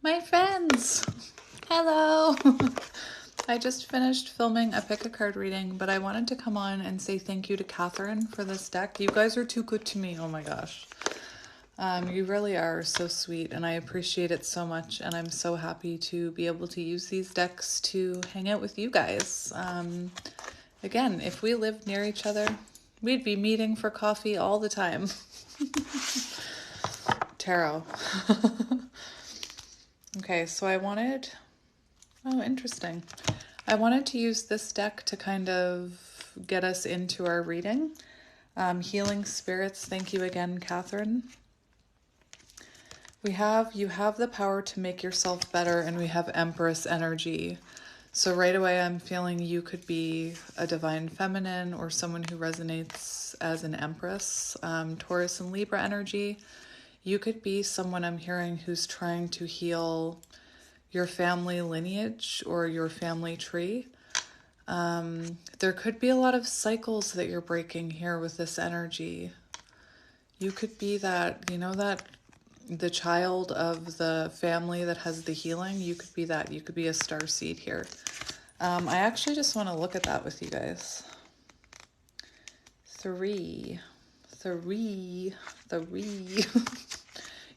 My friends, hello. I just finished filming a pick a card reading, but I wanted to come on and say thank you to Catherine for this deck. You guys are too good to me. Oh my gosh. You really are so sweet, and I appreciate it so much, and I'm so happy to be able to use these decks to hang out with you guys. Again, if we lived near each other, we'd be meeting for coffee all the time. Tarot. Okay, so oh, interesting. I wanted to use this deck to kind of get us into our reading. Healing Spirits, thank you again, Catherine. You have the power to make yourself better, and we have Empress energy. So right away I'm feeling you could be a divine feminine or someone who resonates as an Empress. Taurus and Libra energy. You could be someone I'm hearing who's trying to heal your family lineage or your family tree. There could be a lot of cycles that you're breaking here with this energy. You could be that, that the child of the family that has the healing. You could be that. You could be a star seed here. I actually just want to look at that with you guys. Three.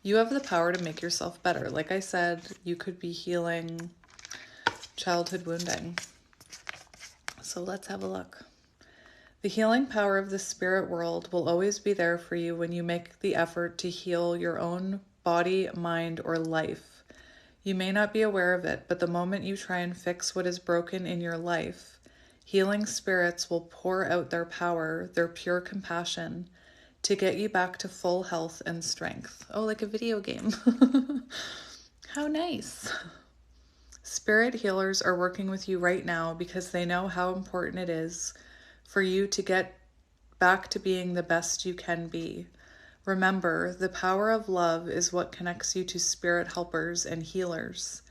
You have the power to make yourself better. Like I said, you could be healing childhood wounding. So let's have a look. The healing power of the spirit world will always be there for you when you make the effort to heal your own body, mind, or life. You may not be aware of it, but the moment you try and fix what is broken in your life, healing spirits will pour out their power, their pure compassion, to get you back to full health and strength. Oh, like a video game. How nice. Spirit healers are working with you right now because they know how important it is for you to get back to being the best you can be. Remember, the power of love is what connects you to spirit helpers and healers,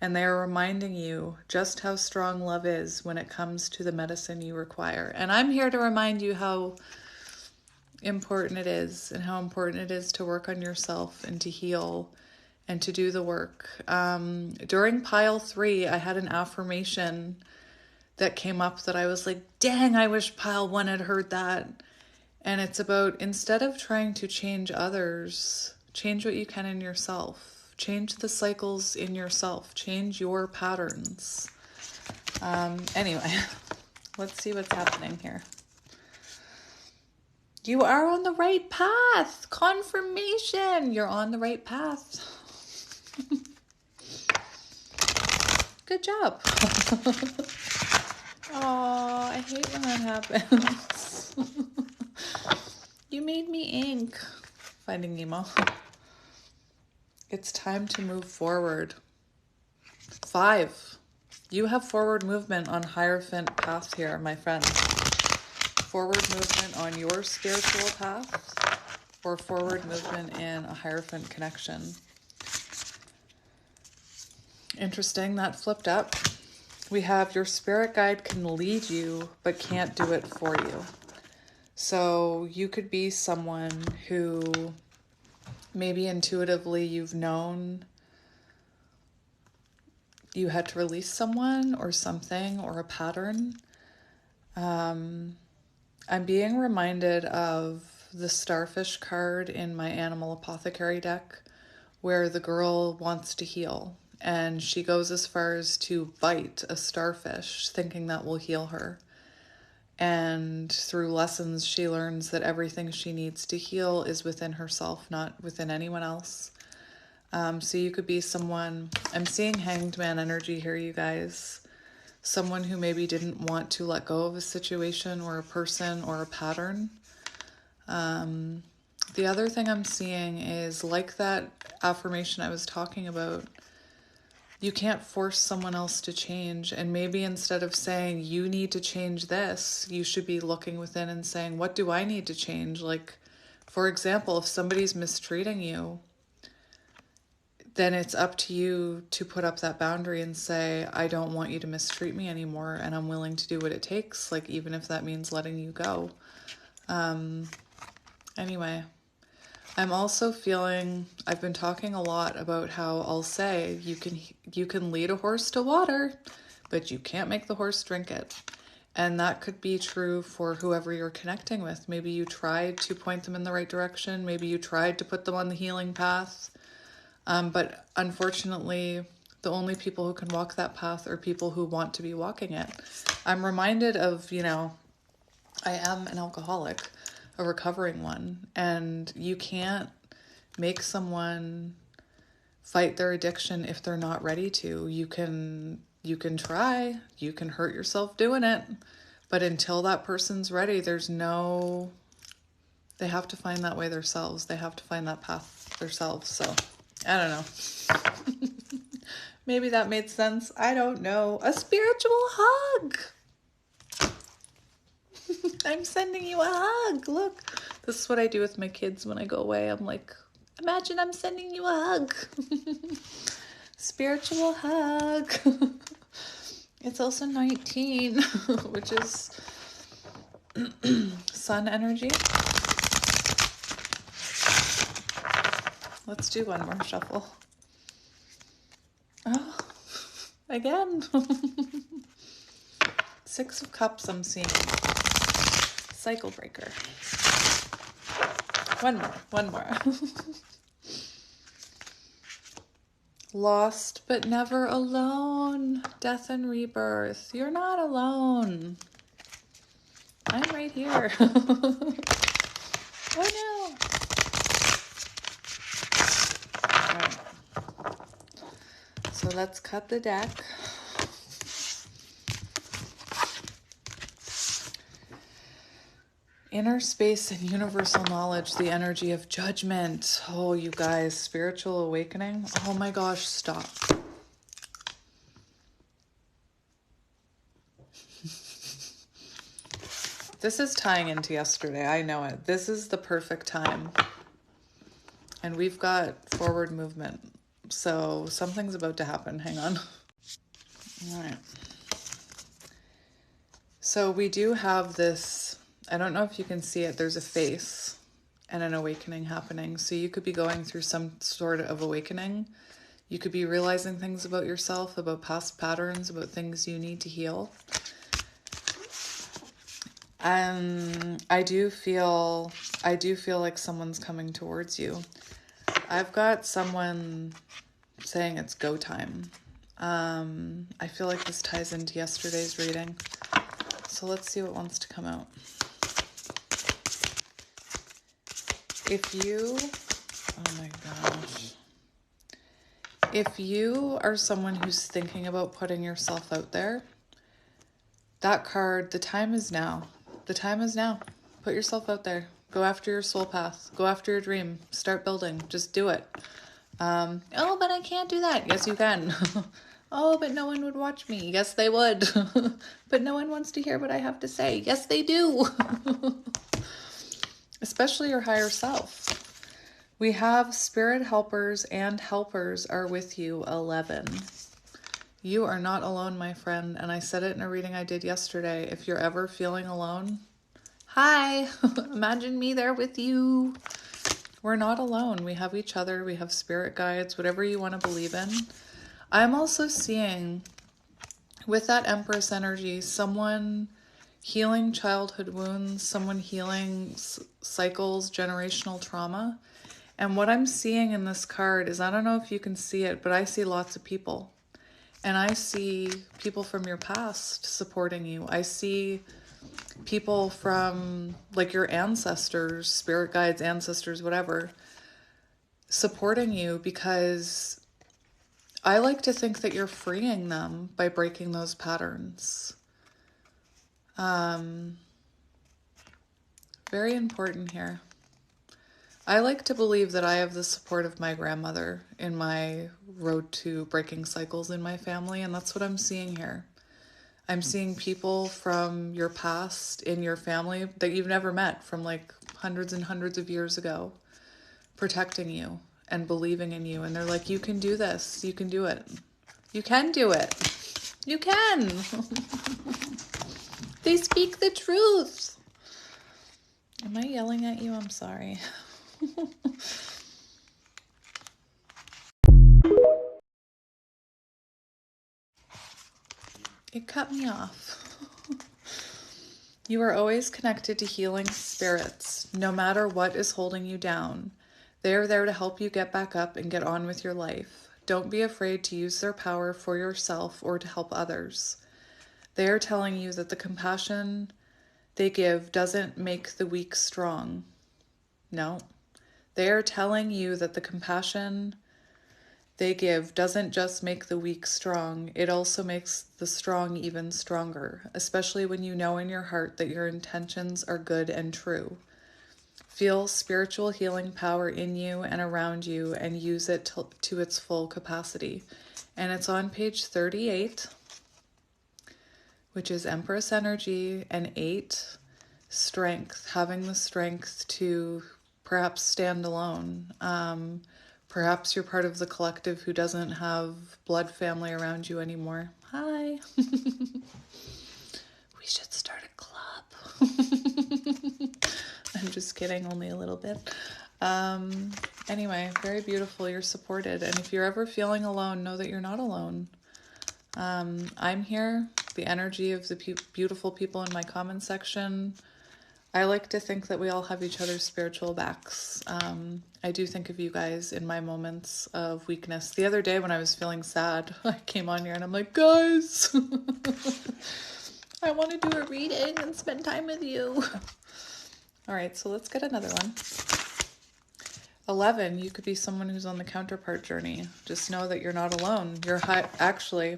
and they are reminding you just how strong love is when it comes to the medicine you require. And I'm here to remind you how important it is and how important it is to work on yourself and to heal and to do the work. During pile 3, I had an affirmation that came up that I was like, dang, I wish pile 1 had heard that. And it's about, instead of trying to change others, change what you can in yourself. Change the cycles in yourself. Change your patterns. Anyway, let's see what's happening here. You are on the right path. Confirmation. You're on the right path. Good job. Oh, I hate when that happens. You made me ink. Finding Nemo. It's time to move forward. 5. You have forward movement on Hierophant path here, my friend. Forward movement on your spiritual path or forward movement in a Hierophant connection. Interesting, that flipped up. We have your spirit guide can lead you but can't do it for you. So you could be someone who maybe intuitively you've known you had to release someone or something or a pattern. I'm being reminded of the starfish card in my animal apothecary deck where the girl wants to heal and she goes as far as to bite a starfish thinking that will heal her. And through lessons, she learns that everything she needs to heal is within herself, not within anyone else. So you could be someone, I'm seeing Hanged Man energy here, you guys. Someone who maybe didn't want to let go of a situation or a person or a pattern. The other thing I'm seeing is like that affirmation I was talking about. You can't force someone else to change. And maybe instead of saying, you need to change this, you should be looking within and saying, what do I need to change? Like, for example, if somebody's mistreating you, then it's up to you to put up that boundary and say, I don't want you to mistreat me anymore, and I'm willing to do what it takes, like even if that means letting you go. Anyway, I'm also feeling, I've been talking a lot about how I'll say you can lead a horse to water, but you can't make the horse drink it. And that could be true for whoever you're connecting with. Maybe you tried to point them in the right direction. Maybe you tried to put them on the healing path. But unfortunately, the only people who can walk that path are people who want to be walking it. I'm reminded of, I am an alcoholic, a recovering one, and you can't make someone fight their addiction if they're not ready to. You can try, you can hurt yourself doing it, but until that person's ready, they have to find that way themselves. They have to find that path themselves. So, I don't know. Maybe that made sense. I don't know. A spiritual hug. I'm sending you a hug. Look, this is what I do with my kids when I go away. I'm like, imagine I'm sending you a hug. Spiritual hug. It's also 19, which is sun energy. Let's do one more shuffle. Oh, again. 6 of Cups I'm seeing. Cycle breaker. One more. Lost but never alone. Death and rebirth. You're not alone. I'm right here. Oh no. All right. So let's cut the deck. Inner space and universal knowledge, the energy of judgment. Oh, you guys, spiritual awakening. Oh my gosh, stop. This is tying into yesterday. I know it. This is the perfect time. And we've got forward movement. So something's about to happen. Hang on. All right. So we do have this, I don't know if you can see it, there's a face and an awakening happening. So you could be going through some sort of awakening. You could be realizing things about yourself, about past patterns, about things you need to heal. I do feel like someone's coming towards you. I've got someone saying it's go time. I feel like this ties into yesterday's reading. So let's see what wants to come out. Oh my gosh. If you are someone who's thinking about putting yourself out there, that card, the time is now. The time is now. Put yourself out there. Go after your soul path. Go after your dream. Start building. Just do it. Oh, but I can't do that. Yes, you can. Oh, but no one would watch me. Yes, they would. But no one wants to hear what I have to say. Yes, they do. Especially your higher self. We have spirit helpers and helpers are with you, 11. You are not alone, my friend. And I said it in a reading I did yesterday. If you're ever feeling alone, hi, imagine me there with you. We're not alone. We have each other. We have spirit guides, whatever you want to believe in. I'm also seeing, with that Empress energy, someone healing childhood wounds, someone healing cycles, generational trauma. And what I'm seeing in this card is, I don't know if you can see it, but I see lots of people. And I see people from your past supporting you. I see people from, like, your ancestors, spirit guides, ancestors, whatever, supporting you, because I like to think that you're freeing them by breaking those patterns. Very important here. I like to believe that I have the support of my grandmother in my road to breaking cycles in my family, and that's what I'm seeing here. I'm seeing people from your past in your family that you've never met, from like hundreds and hundreds of years ago, protecting you and believing in you. And they're like, you can do this. You can do it. You can do it. You can. They speak the truth. Am I yelling at you? I'm sorry. It cut me off. You are always connected to healing spirits, no matter what is holding you down. They are there to help you get back up and get on with your life. Don't be afraid to use their power for yourself or to help others. They are telling you that the compassion they give doesn't make the weak strong. No. They are telling you that the compassion they give doesn't just make the weak strong, it also makes the strong even stronger, especially when you know in your heart that your intentions are good and true. Feel spiritual healing power in you and around you and use it to its full capacity. And it's on page 38, which is Empress energy, and 8, strength, having the strength to perhaps stand alone. Perhaps you're part of the collective who doesn't have blood family around you anymore. Hi. We should start a club. I'm just kidding, only a little bit. Anyway, very beautiful. You're supported. And if you're ever feeling alone, know that you're not alone. I'm here. The energy of the beautiful people in my comment section. I like to think that we all have each other's spiritual backs. I do think of you guys in my moments of weakness. The other day when I was feeling sad, I came on here and I'm like, guys, I want to do a reading and spend time with you. All right, so let's get another one. 11, you could be someone who's on the counterpart journey. Just know that you're not alone. Actually,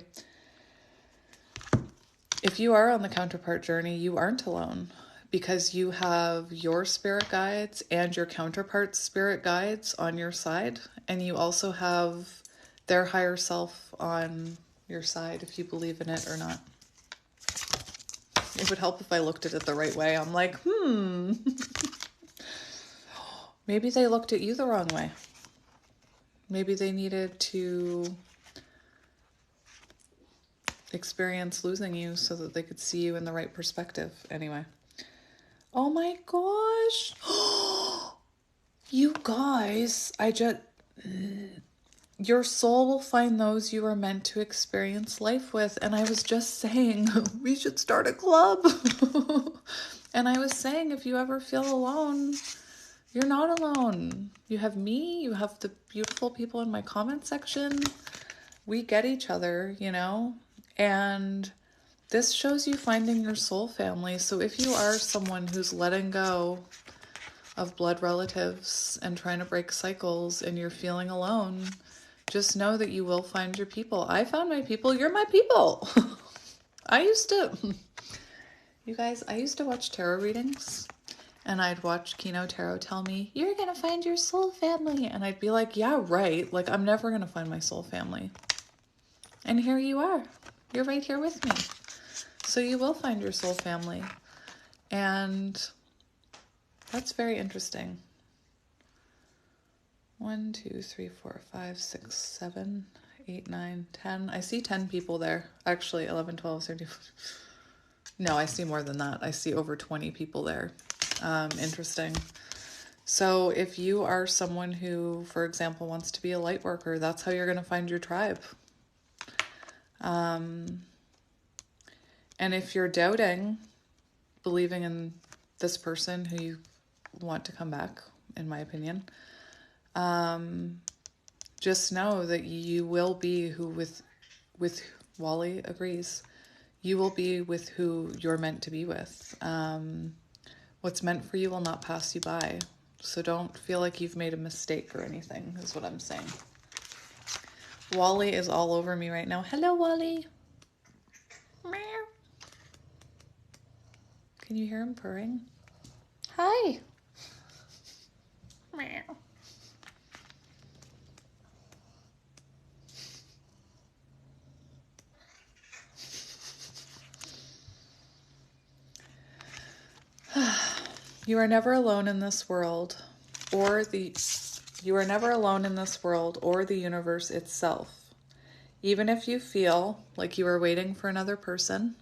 if you are on the counterpart journey, you aren't alone. Because you have your spirit guides and your counterpart's spirit guides on your side. And you also have their higher self on your side, if you believe in it or not. It would help if I looked at it the right way. I'm like, maybe they looked at you the wrong way. Maybe they needed to experience losing you so that they could see you in the right perspective. Anyway. Oh my gosh. You guys, your soul will find those you are meant to experience life with. And I was just saying, we should start a club. And I was saying, if you ever feel alone, you're not alone. You have me, you have the beautiful people in my comment section. We get each other, you know, and this shows you finding your soul family. So if you are someone who's letting go of blood relatives and trying to break cycles and you're feeling alone, just know that you will find your people. I found my people. You're my people. You guys, I used to watch tarot readings and I'd watch Kino Tarot tell me, you're going to find your soul family. And I'd be like, yeah, right. Like, I'm never going to find my soul family. And here you are. You're right here with me. So you will find your soul family. And that's very interesting. 1, 2, 3, 4, 5, 6, 7, 8, 9, 10. I see 10 people there. Actually, 11, 12, 13. No, I see more than that. I see over 20 people there. Interesting. So if you are someone who, for example, wants to be a light worker, that's how you're going to find your tribe. And if you're doubting, believing in this person who you want to come back, in my opinion, just know that you will be who with Wally agrees, you will be with who you're meant to be with. What's meant for you will not pass you by. So don't feel like you've made a mistake or anything, is what I'm saying. Wally is all over me right now. Hello, Wally. Meow. Can you hear him purring? Hi. Meow. You are never alone in this world, you are never alone in this world or the universe itself. Even if you feel like you are waiting for another person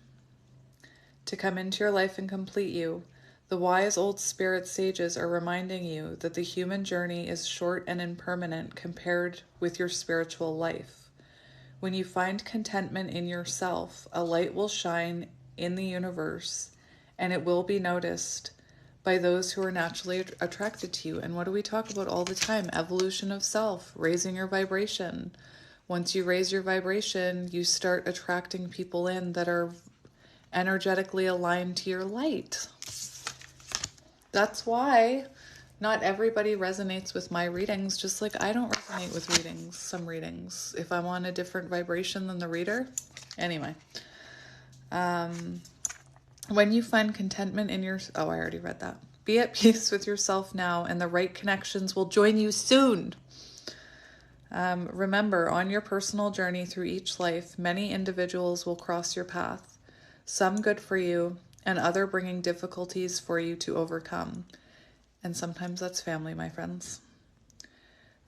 to come into your life and complete you, The wise old spirit sages are reminding you that the human journey is short and impermanent compared with your spiritual life. When you find contentment in yourself, a light will shine in the universe, and it will be noticed by those who are naturally attracted to you. And what do we talk about all the time? Evolution of self, raising your vibration. Once you raise your vibration, you start attracting people in that are energetically aligned to your light. That's why not everybody resonates with my readings, just like I don't resonate with readings, some readings, if I'm on a different vibration than the reader. Anyway, when you find contentment in your... Oh, I already read that. Be at peace with yourself now, and the right connections will join you soon. Remember, on your personal journey through each life, many individuals will cross your path, some good for you, and other bringing difficulties for you to overcome. And sometimes that's family, my friends.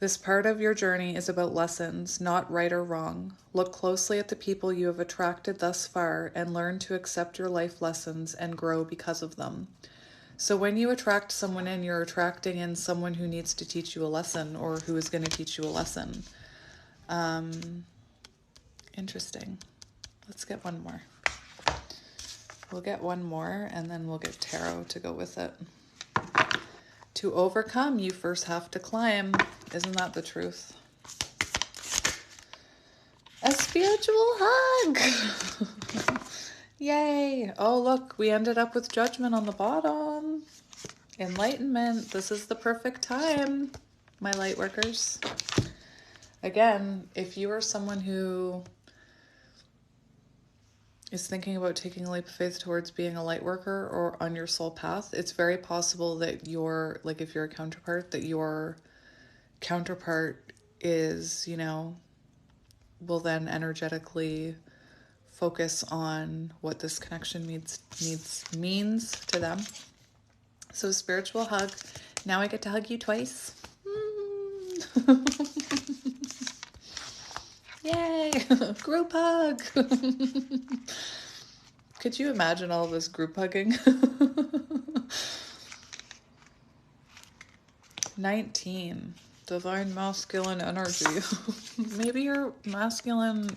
This part of your journey is about lessons, not right or wrong. Look closely at the people you have attracted thus far and learn to accept your life lessons and grow because of them. So when you attract someone in, you're attracting in someone who needs to teach you a lesson or who is going to teach you a lesson. Interesting. Let's get one more. We'll get one more and then we'll get tarot to go with it. To overcome, you first have to climb. Isn't that the truth? A spiritual hug. Yay. Oh, look, we ended up with Judgment on the bottom. Enlightenment. This is the perfect time, my light workers. Again, if you are someone who is thinking about taking a leap of faith towards being a light worker or on your soul path, it's very possible that you're, like if you're a counterpart, that your counterpart is, you know, will then energetically focus on what this connection means to them. So spiritual hug. Now I get to hug you twice. Yay! Group hug! Could you imagine all this group hugging? 19. Divine masculine energy. Maybe your masculine...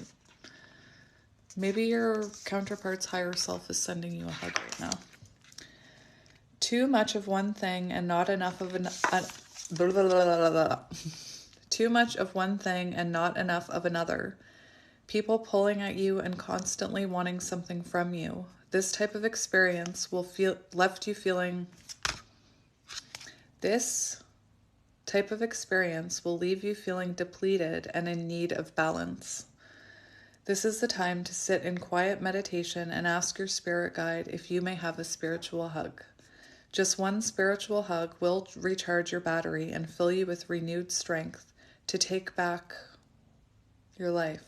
Maybe your counterpart's higher self is sending you a hug right now. Too much of one thing and not enough of Too much of one thing and not enough of another. People pulling at you and constantly wanting something from you. This type of experience will leave you feeling depleted and in need of balance. This is the time to sit in quiet meditation and ask your spirit guide if you may have a spiritual hug. Just one spiritual hug will recharge your battery and fill you with renewed strength to take back your life.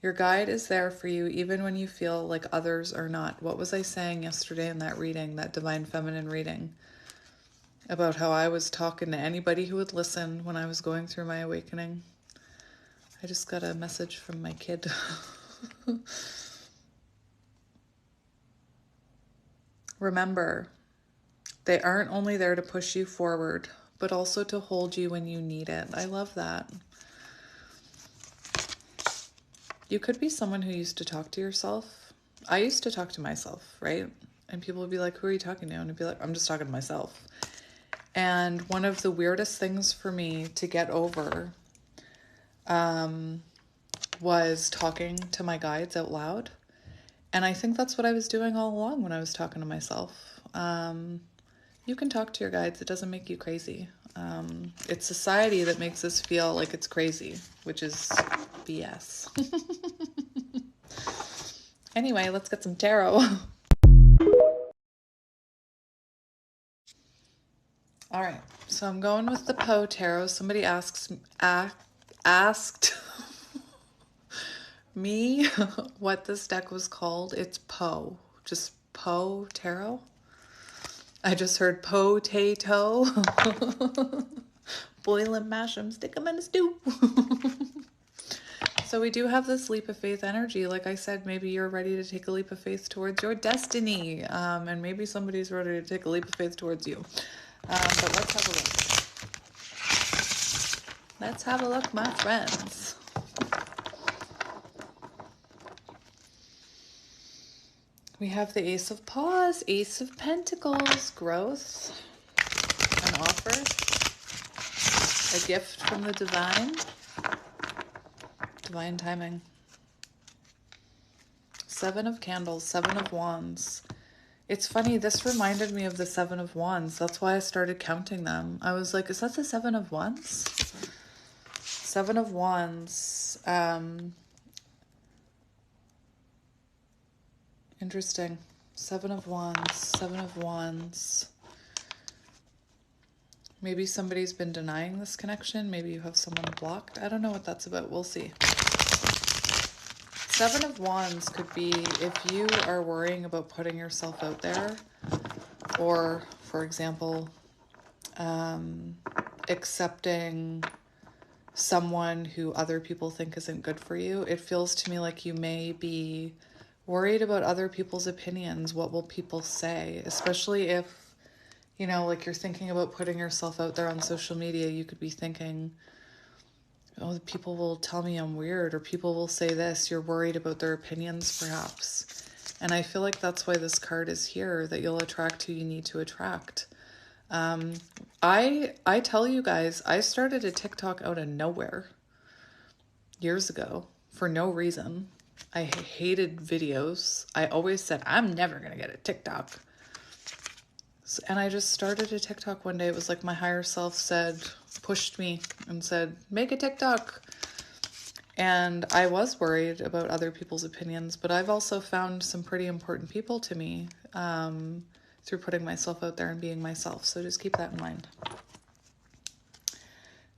Your guide is there for you even when you feel like others are not. What was I saying yesterday in that reading, that Divine Feminine reading, about how I was talking to anybody who would listen when I was going through my awakening? I just got a message from my kid. Remember, they aren't only there to push you forward, but also to hold you when you need it. I love that. You could be someone who used to talk to yourself. I used to talk to myself, right? And people would be like, who are you talking to? And I'd be like, I'm just talking to myself. And one of the weirdest things for me to get over was talking to my guides out loud. And I think that's what I was doing all along when I was talking to myself. You can talk to your guides. It doesn't make you crazy. It's society that makes us feel like it's crazy, which is BS. Anyway, let's get some tarot. All right, so I'm going with the Poe Tarot. Somebody asked me what this deck was called. It's Poe, just Poe Tarot. I just heard potato. Boil them, mash them, stick them in a stew. So we do have this leap of faith energy. Like I said, maybe you're ready to take a leap of faith towards your destiny. And maybe somebody's ready to take a leap of faith towards you. But let's have a look. Let's have a look, my friends. We have the Ace of Paws, Ace of Pentacles, growth, an offer, a gift from the divine, divine timing. Seven of Candles, Seven of Wands. It's funny, this reminded me of the Seven of Wands. That's why I started counting them. I was like, is that the Seven of Wands? Seven of Wands. Interesting. Seven of Wands, Seven of Wands. Maybe somebody's been denying this connection. Maybe you have someone blocked. I don't know what that's about. We'll see. Seven of Wands could be if you are worrying about putting yourself out there, or, for example, accepting someone who other people think isn't good for you. It feels to me like you may be worried about other people's opinions. What will people say? Especially if, you know, like you're thinking about putting yourself out there on social media, you could be thinking, oh, people will tell me I'm weird, or people will say this. You're worried about their opinions, perhaps. And I feel like that's why this card is here, that you'll attract who you need to attract. I tell you guys, I started a TikTok out of nowhere years ago for no reason. I hated videos. I always said, I'm never going to get a TikTok. And I just started a TikTok one day. It was like my higher self pushed me and said, make a TikTok. And I was worried about other people's opinions, but I've also found some pretty important people to me through putting myself out there and being myself. So just keep that in mind.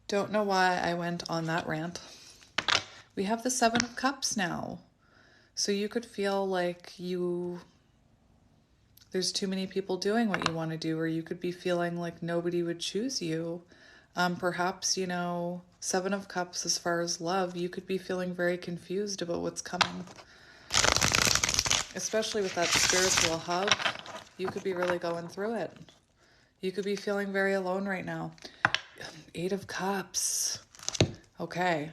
Don't know why I went on that rant. We have the Seven of Cups now. So you could feel like there's too many people doing what you want to do, or you could be feeling like nobody would choose you. Perhaps, you know, Seven of Cups, as far as love, you could be feeling very confused about what's coming. Especially with that spiritual hug, you could be really going through it. You could be feeling very alone right now. Eight of Cups. Okay.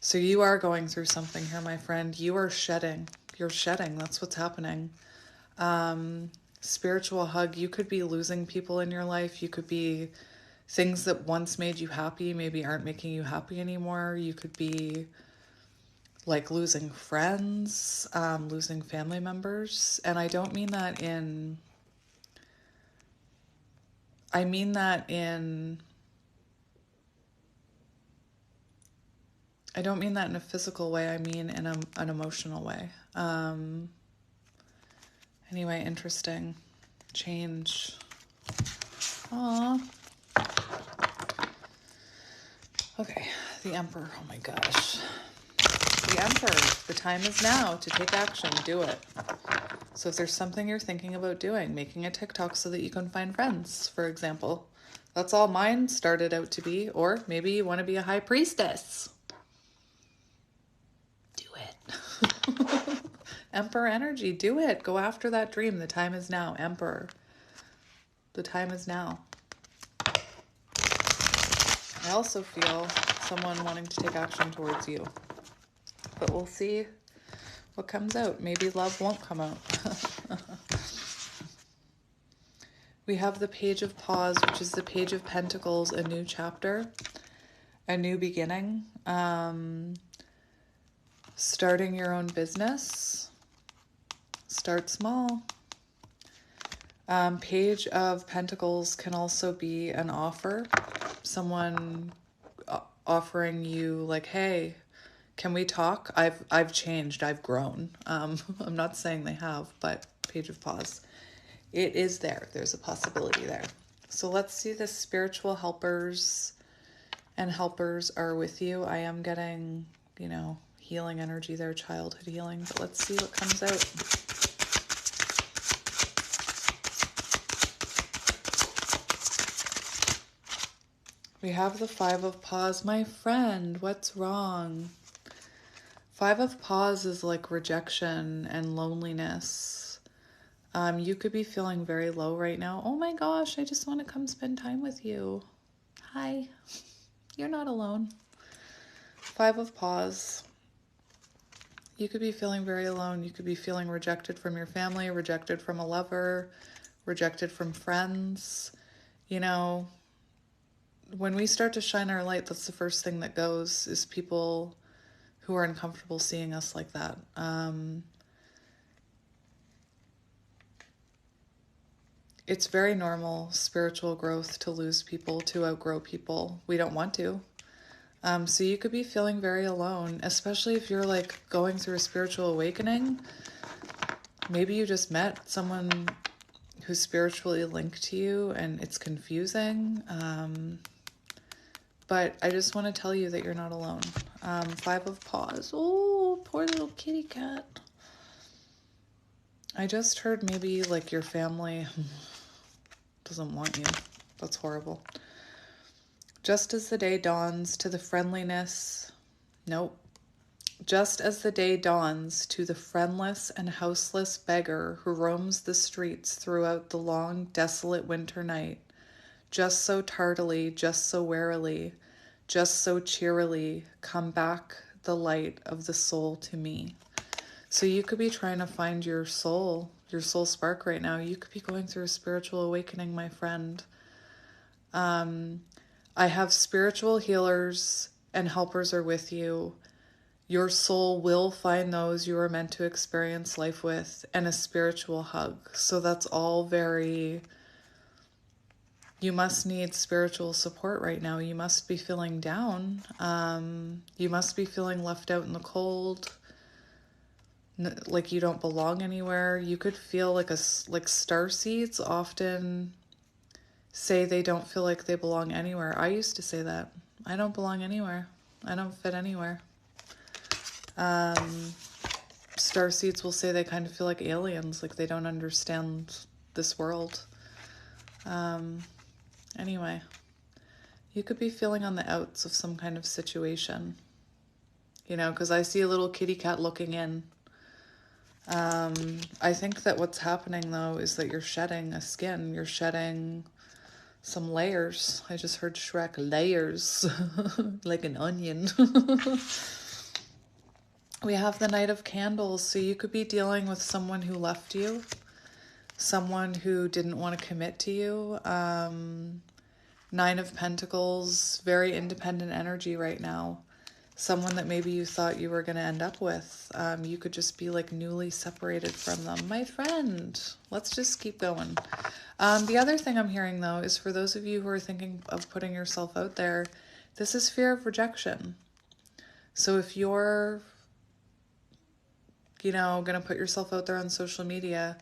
So you are going through something here, my friend. You are shedding. You're shedding. That's what's happening. Spiritual hug. You could be losing people in your life. You could be things that once made you happy maybe aren't making you happy anymore. You could be like losing friends, losing family members. And I don't mean that in... I mean that in... I don't mean that in a physical way. I mean in an emotional way. Anyway, interesting. Change. Aww. Okay, the Emperor. Oh my gosh. The Emperor. The time is now to take action. Do it. So if there's something you're thinking about doing, making a TikTok so that you can find friends, for example. That's all mine started out to be. Or maybe you want to be a high priestess. Emperor energy, do it. Go after that dream. The time is now. Emperor. The time is now. I also feel someone wanting to take action towards you. But we'll see what comes out. Maybe love won't come out. We have the Page of Paws, which is the Page of Pentacles, a new chapter, a new beginning. Starting your own business. Start small. Page of Pentacles can also be an offer. Someone offering you like, hey, can we talk? I've changed. I've grown. I'm not saying they have, but Page of Paws. It is there. There's a possibility there. So let's see the spiritual helpers and helpers are with you. I am getting, you know, healing energy there, childhood healing, but let's see what comes out. We have the Five of Paws. My friend, what's wrong? Five of Paws is like rejection and loneliness. You could be feeling very low right now. Oh my gosh, I just want to come spend time with you. Hi, you're not alone. Five of Paws. You could be feeling very alone. You could be feeling rejected from your family, rejected from a lover, rejected from friends. You know, when we start to shine our light, that's the first thing that goes, is people who are uncomfortable seeing us like that. It's very normal, spiritual growth, to lose people, to outgrow people. We don't want to. So you could be feeling very alone, especially if you're like going through a spiritual awakening. Maybe you just met someone who's spiritually linked to you and it's confusing. But I just want to tell you that you're not alone. Five of Paws. Oh, poor little kitty cat. I just heard maybe like your family doesn't want you. That's horrible. Just as the day dawns to the friendliness, nope. Just as the day dawns to the friendless and houseless beggar who roams the streets throughout the long, desolate winter night, just so tardily, just so warily, just so cheerily, come back the light of the soul to me. So you could be trying to find your soul spark right now. You could be going through a spiritual awakening, my friend. I have spiritual healers and helpers are with you. Your soul will find those you are meant to experience life with, and a spiritual hug. So that's all very... You must need spiritual support right now. You must be feeling down. You must be feeling left out in the cold, like you don't belong anywhere. You could feel like starseeds often say they don't feel like they belong anywhere. I used to say that. I don't belong anywhere. I don't fit anywhere. Starseeds will say they kind of feel like aliens, like they don't understand this world. Anyway, you could be feeling on the outs of some kind of situation, you know, because I see a little kitty cat looking in. I think that what's happening, though, is that you're shedding a skin. You're shedding some layers. I just heard Shrek, layers, like an onion. We have the Knight of Candles, so you could be dealing with someone who left you, someone who didn't want to commit to you. Nine of Pentacles, very independent energy right now. Someone that maybe you thought you were going to end up with. You could just be like newly separated from them. My friend, let's just keep going. The other thing I'm hearing, though, is for those of you who are thinking of putting yourself out there, this is fear of rejection. So if you're, you know, going to put yourself out there on social media,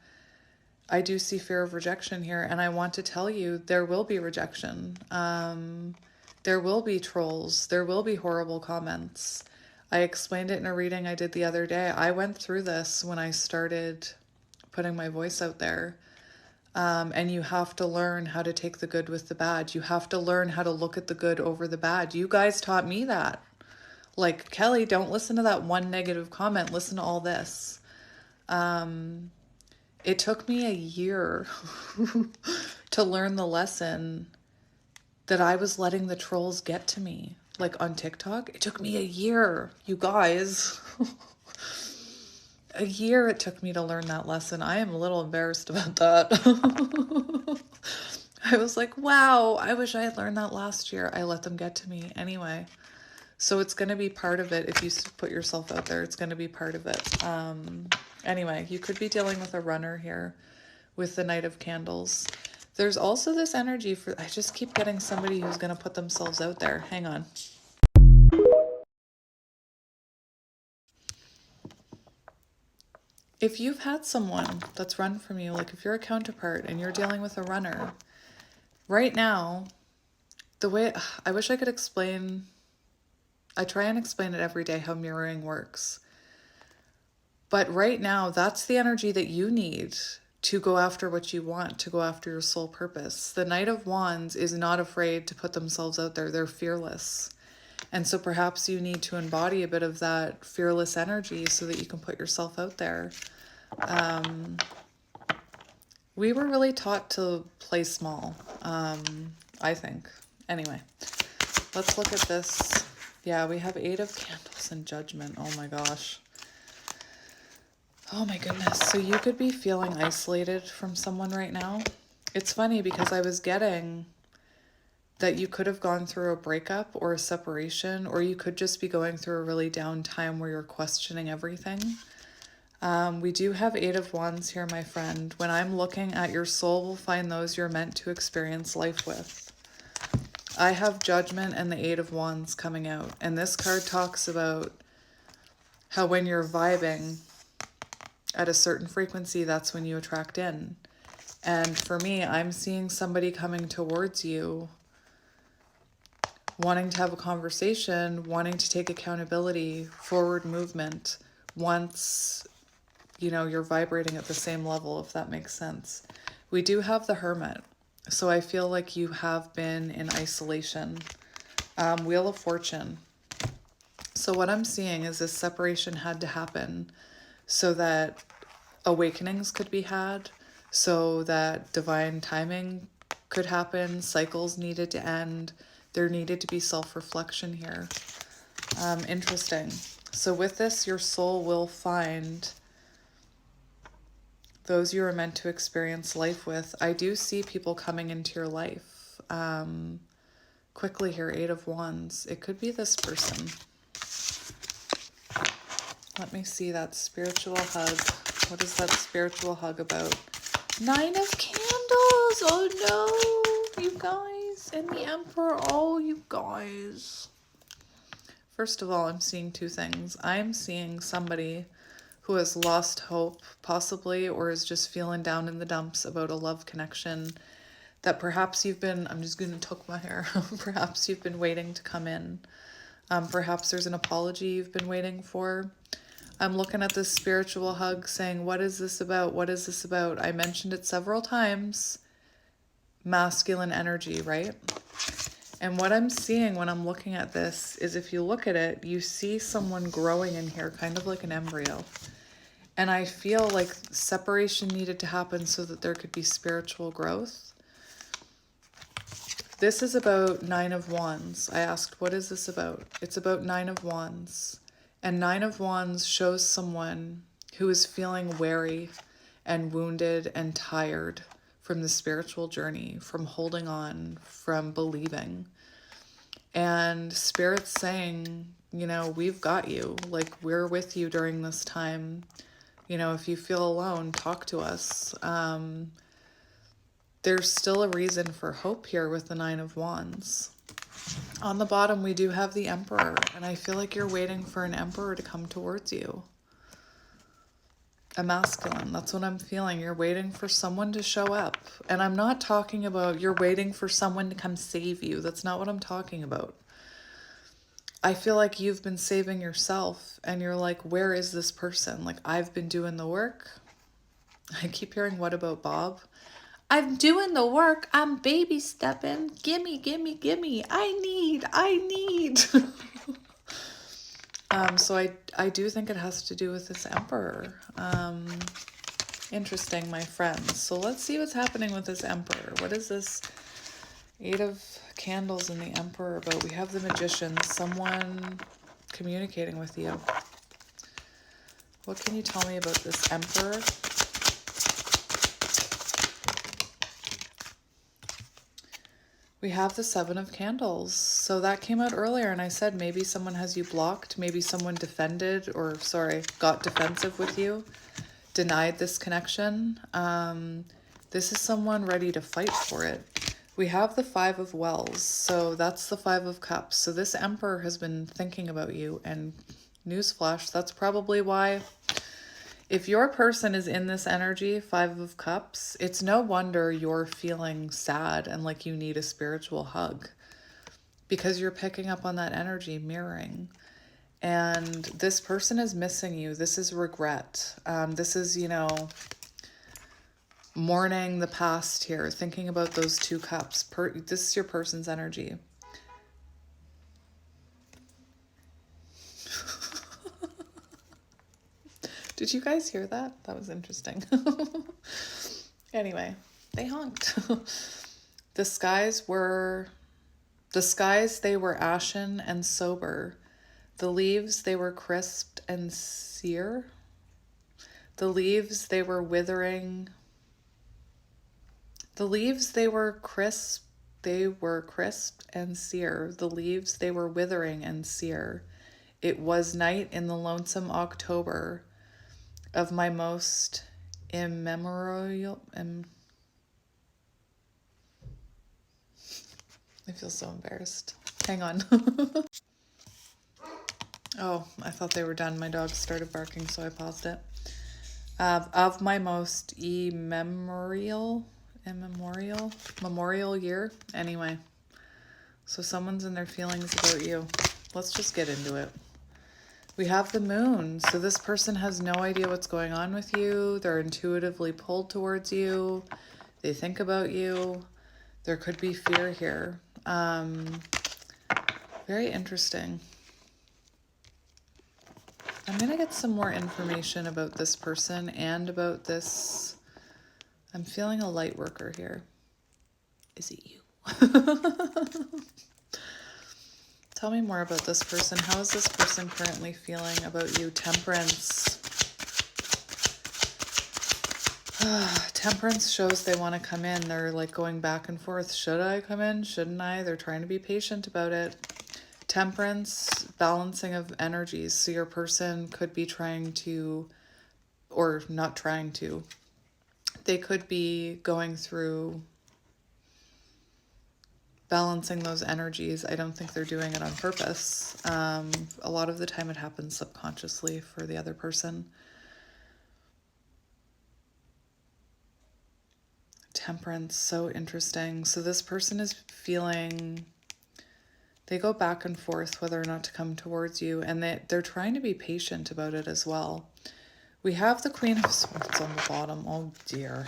I do see fear of rejection here. And I want to tell you, there will be rejection. There will be trolls. There will be horrible comments. I explained it in a reading I did the other day. I went through this when I started putting my voice out there. And you have to learn how to take the good with the bad. You have to learn how to look at the good over the bad. You guys taught me that. Like, Kelly, don't listen to that one negative comment. Listen to all this. It took me a year to learn the lesson that I was letting the trolls get to me. Like on TikTok, it took me a year, you guys. A year it took me to learn that lesson. I am a little embarrassed about that. I was like, wow, I wish I had learned that last year. I let them get to me anyway. So it's going to be part of it. If you put yourself out there, it's going to be part of it. Anyway, you could be dealing with a runner here with the Knight of Candles. There's also this energy for, I just keep getting somebody who's going to put themselves out there. Hang on. If you've had someone that's run from you, like if you're a counterpart and you're dealing with a runner, right now, the way, I wish I could explain, I try and explain it every day how mirroring works. But right now, that's the energy that you need to go after what you want, to go after your soul purpose. The Knight of Wands is not afraid to put themselves out there. They're fearless. And so perhaps you need to embody a bit of that fearless energy so that you can put yourself out there. We were really taught to play small, I think. Anyway, let's look at this. Yeah, we have 8 of Candles and Judgment. Oh my gosh. Oh my goodness. So you could be feeling isolated from someone right now. It's funny because I was getting that you could have gone through a breakup or a separation, or you could just be going through a really down time where you're questioning everything. We do have 8 of Wands here, my friend. When I'm looking at your soul, will find those you're meant to experience life with. I have Judgment and the 8 of Wands coming out. And this card talks about how when you're vibing at a certain frequency, that's when you attract in. And for me, I'm seeing somebody coming towards you, wanting to have a conversation, wanting to take accountability, forward movement, once, you know, you're vibrating at the same level, if that makes sense. We do have the Hermit. So I feel like you have been in isolation. Wheel of Fortune. So what I'm seeing is this separation had to happen so that awakenings could be had, so that divine timing could happen, cycles needed to end, there needed to be self-reflection here. Interesting. So with this, your soul will find those you are meant to experience life with. I do see people coming into your life. Quickly here, 8 of Wands. It could be this person. Let me see that spiritual hug. What is that spiritual hug about? 9 of Candles. Oh no, you guys. And the Emperor. Oh, you guys. First of all, I'm seeing 2 things. I'm seeing somebody who has lost hope, possibly, or is just feeling down in the dumps about a love connection that perhaps you've been, I'm just going to tuck my hair, perhaps you've been waiting to come in. Perhaps there's an apology you've been waiting for. I'm looking at this spiritual hug saying, what is this about? What is this about? I mentioned it several times. Masculine energy, right? And what I'm seeing when I'm looking at this is, if you look at it, you see someone growing in here, kind of like an embryo. And I feel like separation needed to happen so that there could be spiritual growth. This is about 9 of Wands. I asked, what is this about? It's about 9 of Wands. And 9 of Wands shows someone who is feeling weary and wounded and tired from the spiritual journey, from holding on, from believing. And Spirit's saying, you know, we've got you. Like, we're with you during this time. You know, if you feel alone, talk to us. There's still a reason for hope here with the 9 of Wands. On the bottom, we do have the Emperor, and I feel like you're waiting for an Emperor to come towards you. A masculine, that's what I'm feeling. You're waiting for someone to show up. And I'm not talking about you're waiting for someone to come save you. That's not what I'm talking about. I feel like you've been saving yourself, and you're like, where is this person? Like, I've been doing the work. I keep hearing, what about Bob? I'm doing the work. I'm baby stepping. Gimme, gimme, gimme. I need. So I do think it has to do with this Emperor. Interesting, my friends. So let's see what's happening with this Emperor. What is this 8 of Candles and the Emperor about? We have the Magician, someone communicating with you. What can you tell me about this Emperor? We have the 7 of Candles. So that came out earlier, and I said maybe someone has you blocked, maybe someone defended, or sorry, got defensive with you, denied this connection. This is someone ready to fight for it. We have the 5 of Wells, so that's the 5 of Cups. So this Emperor has been thinking about you, and newsflash, that's probably why. If your person is in this energy, 5 of Cups, it's no wonder you're feeling sad and like you need a spiritual hug, because you're picking up on that energy, mirroring. And this person is missing you. This is regret. This is, you know, mourning the past here, thinking about those 2 cups. This is your person's energy. Did you guys hear that? That was interesting. Anyway, they honked. The skies, they were ashen and sober. The leaves, they were crisped and sere. The leaves, they were withering. The leaves, they were crisp and sere. The leaves, they were withering and sere. It was night in the lonesome October of my most immemorial. I feel so embarrassed. Hang on. Oh, I thought they were done. My dog started barking, so I paused it. Of my most memorial year. Anyway, so someone's in their feelings about you. Let's just get into it. We have the moon. So this person has no idea what's going on with you. They're intuitively pulled towards you. They think about you. There could be fear here. Very interesting. I'm going to get some more information about this person and about this. I'm feeling a light worker here. Is it you? Tell me more about this person. How is this person currently feeling about you? Temperance. Temperance shows they want to come in. They're like going back and forth. Should I come in? Shouldn't I? They're trying to be patient about it. Temperance, balancing of energies. So your person could be trying to, or not trying to, they could be going through balancing those energies. I don't think they're doing it on purpose. A lot of the time it happens subconsciously for the other person. Temperance, so interesting. So this person is feeling, they go back and forth whether or not to come towards you, and they're trying to be patient about it as well. We have the Queen of Swords on the bottom. Oh dear.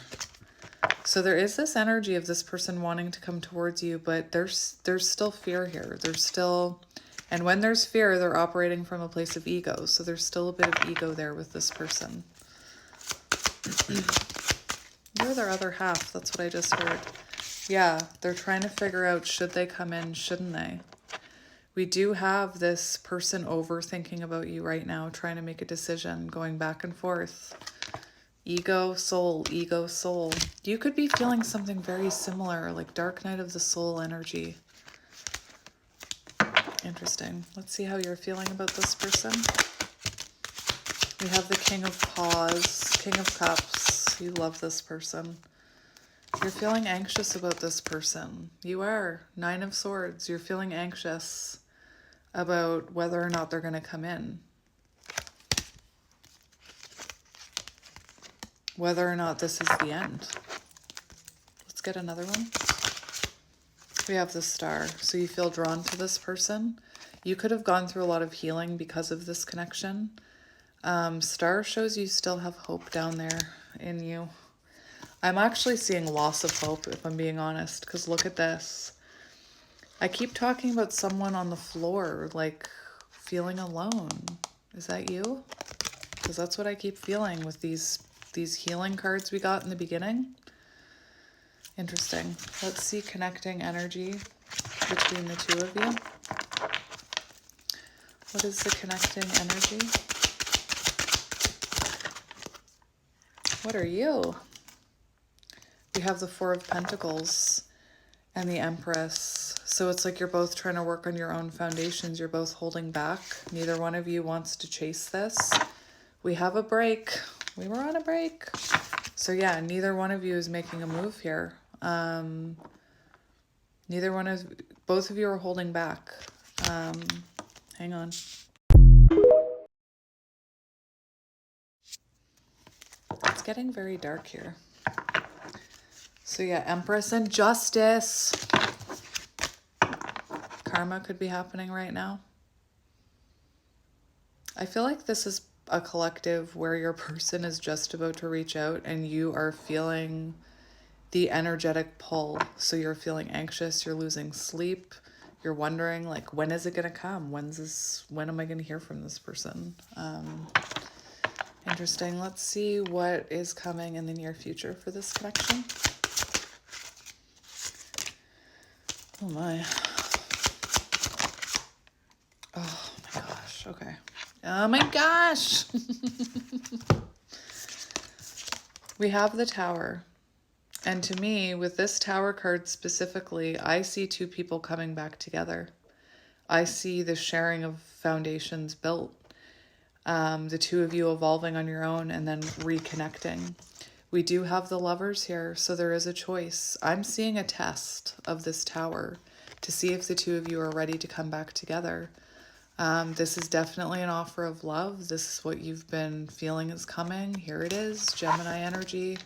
So there is this energy of this person wanting to come towards you, but there's still fear here. There's still, and when there's fear, they're operating from a place of ego. So there's still a bit of ego there with this person. You're their other half. That's what I just heard. Yeah, they're trying to figure out, should they come in, shouldn't they? We do have this person overthinking about you right now, trying to make a decision, going back and forth. Ego, soul, ego, soul. You could be feeling something very similar, like Dark Night of the Soul energy. Interesting. Let's see how you're feeling about this person. We have the King of Paws, King of Cups. You love this person. You're feeling anxious about this person. You are. Nine of Swords. You're feeling anxious about whether or not they're going to come in. Whether or not this is the end. Let's get another one. We have the Star. So you feel drawn to this person. You could have gone through a lot of healing because of this connection. Star shows you still have hope down there in you. I'm actually seeing loss of hope, if I'm being honest, because look at this. I keep talking about someone on the floor, like feeling alone. Is that you? Because that's what I keep feeling with these healing cards we got in the beginning. Interesting. Let's see connecting energy between the two of you. What is the connecting energy? What are you? We have the Four of Pentacles and the Empress. So it's like you're both trying to work on your own foundations. You're both holding back. Neither one of you wants to chase this. We have a break. We were on a break. So yeah, neither one of you is making a move here. Both of you are holding back. Hang on. It's getting very dark here. So yeah, Empress and Justice. Karma could be happening right now. I feel like this is a collective where your person is just about to reach out and you are feeling the energetic pull. So you're feeling anxious, you're losing sleep, you're wondering like, when is it going to come? When am I going to hear from this person? Interesting. Let's see what is coming in the near future for this connection. Oh my. Oh my gosh. Okay. Oh my gosh. We have the Tower. And to me, with this Tower card specifically, I see two people coming back together. I see the sharing of foundations built. The two of you evolving on your own and then reconnecting. We do have the Lovers here, so there is a choice. I'm seeing a test of this Tower to see if the two of you are ready to come back together. This is definitely an offer of love. This is what you've been feeling is coming. Here it is, Gemini energy.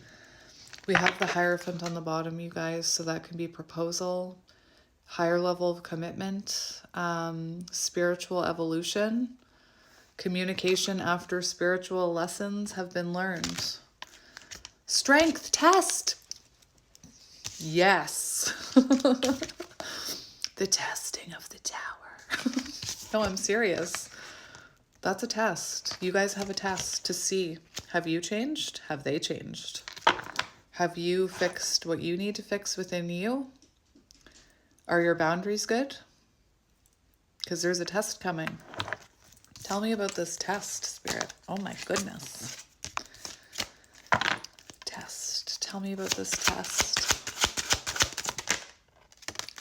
We have the Hierophant on the bottom, you guys, so that can be proposal, higher level of commitment, spiritual evolution, communication after spiritual lessons have been learned. Strength test. Yes. The testing of the Tower. No, I'm serious. That's a test. You guys have a test to see. Have you changed? Have they changed? Have you fixed what you need to fix within you? Are your boundaries good? Because there's a test coming. Tell me about this test, Spirit. Oh my goodness. Test. Tell me about this test.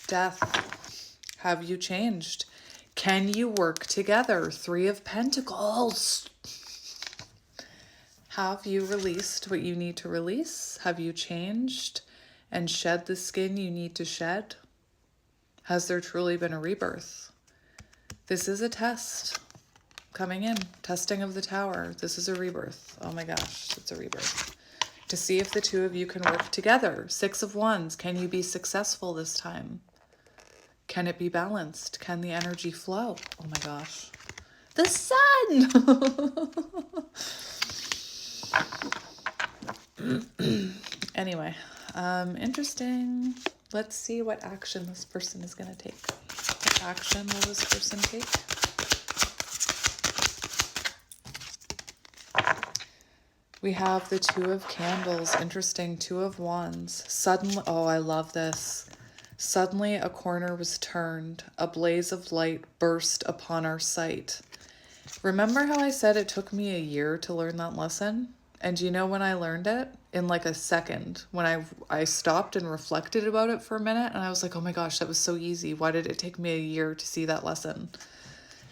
Death. Have you changed? Can you work together? Three of Pentacles. Have you released what you need to release? Have you changed and shed the skin you need to shed? Has there truly been a rebirth? This is a test coming in. Testing of the Tower. This is a rebirth. Oh my gosh, it's a rebirth. To see if the two of you can work together. Six of Wands. Can you be successful this time? Can it be balanced? Can the energy flow? Oh my gosh. The Sun! Anyway, interesting. Let's see what action this person is going to take. What action will this person take? We have the Two of Candles. Interesting. Two of Wands. Suddenly, oh, I love this. Suddenly a corner was turned. A blaze of light burst upon our sight. Remember how I said it took me a year to learn that lesson? And you know when I learned it? In like a second. When I stopped and reflected about it for a minute, and I was like, oh my gosh, that was so easy. Why did it take me a year to see that lesson?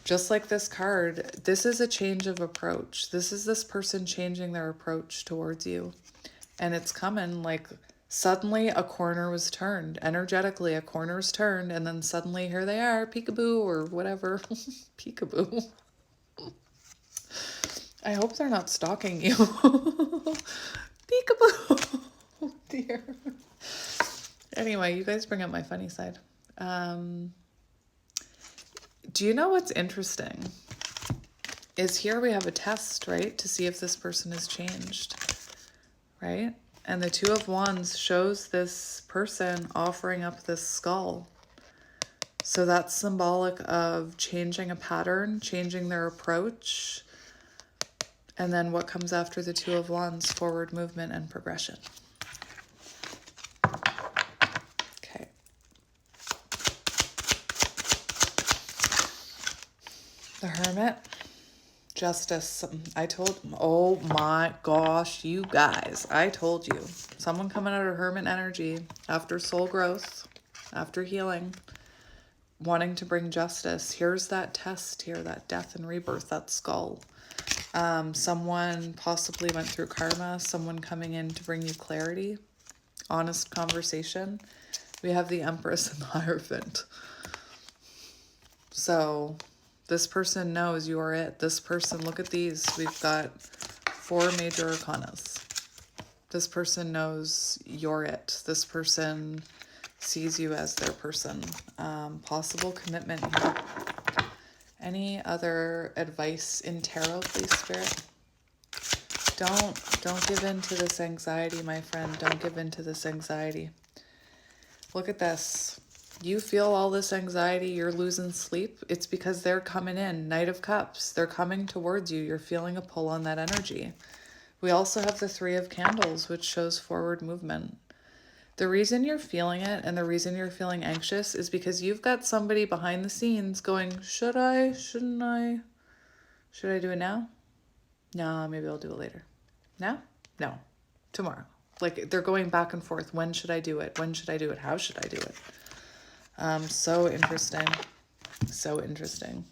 Just like this card, this is a change of approach. This is this person changing their approach towards you. And it's coming like suddenly a corner was turned. Energetically, a corner was turned, and then suddenly here they are, peekaboo or whatever. Peekaboo. I hope they're not stalking you. Peekaboo. Oh dear. Anyway, you guys bring up my funny side. Do you know what's interesting? Is here we have a test, right? To see if this person has changed, right? And the Two of Wands shows this person offering up this skull. So that's symbolic of changing a pattern, changing their approach. And then what comes after the Two of Wands? Forward movement and progression. Okay. The Hermit. Justice. I told, oh my gosh, you guys, I told you. Someone coming out of Hermit energy after soul growth, after healing, wanting to bring justice. Here's that test here, that death and rebirth, that skull. Someone possibly went through karma, someone coming in to bring you clarity, honest conversation. We have the Empress and the Hierophant. So this person knows you are it. This person, look at these. We've got 4 major arcanas. This person knows you're it. This person sees you as their person. Possible commitment here. Any other advice in tarot, please, Spirit? Don't give in to this anxiety, my friend. Don't give in to this anxiety. Look at this. You feel all this anxiety, you're losing sleep. It's because they're coming in. Knight of Cups. They're coming towards you. You're feeling a pull on that energy. We also have the Three of Candles, which shows forward movement. The reason you're feeling it and the reason you're feeling anxious is because you've got somebody behind the scenes going, should I? Shouldn't I? Should I do it now? No, maybe I'll do it later. Now? No. Tomorrow. Like, they're going back and forth. When should I do it? When should I do it? How should I do it? So interesting. So interesting.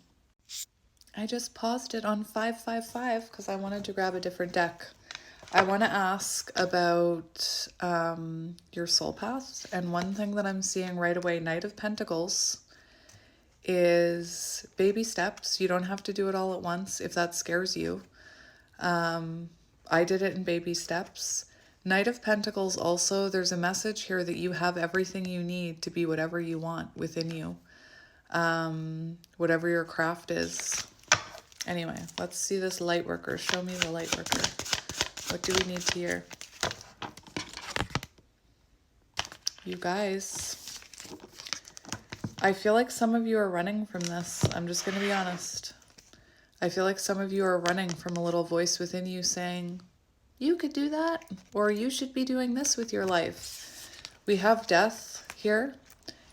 I just paused it on 555 because I wanted to grab a different deck. I want to ask about your soul path. And one thing that I'm seeing right away, Knight of Pentacles, is baby steps. You don't have to do it all at once if that scares you. I did it in baby steps. Knight of Pentacles also, there's a message here that you have everything you need to be whatever you want within you. Whatever your craft is. Anyway, let's see this light worker. Show me the light worker. What do we need to hear? You guys, I feel like some of you are running from this. I'm just going to be honest. I feel like some of you are running from a little voice within you saying, you could do that, or you should be doing this with your life. We have death here,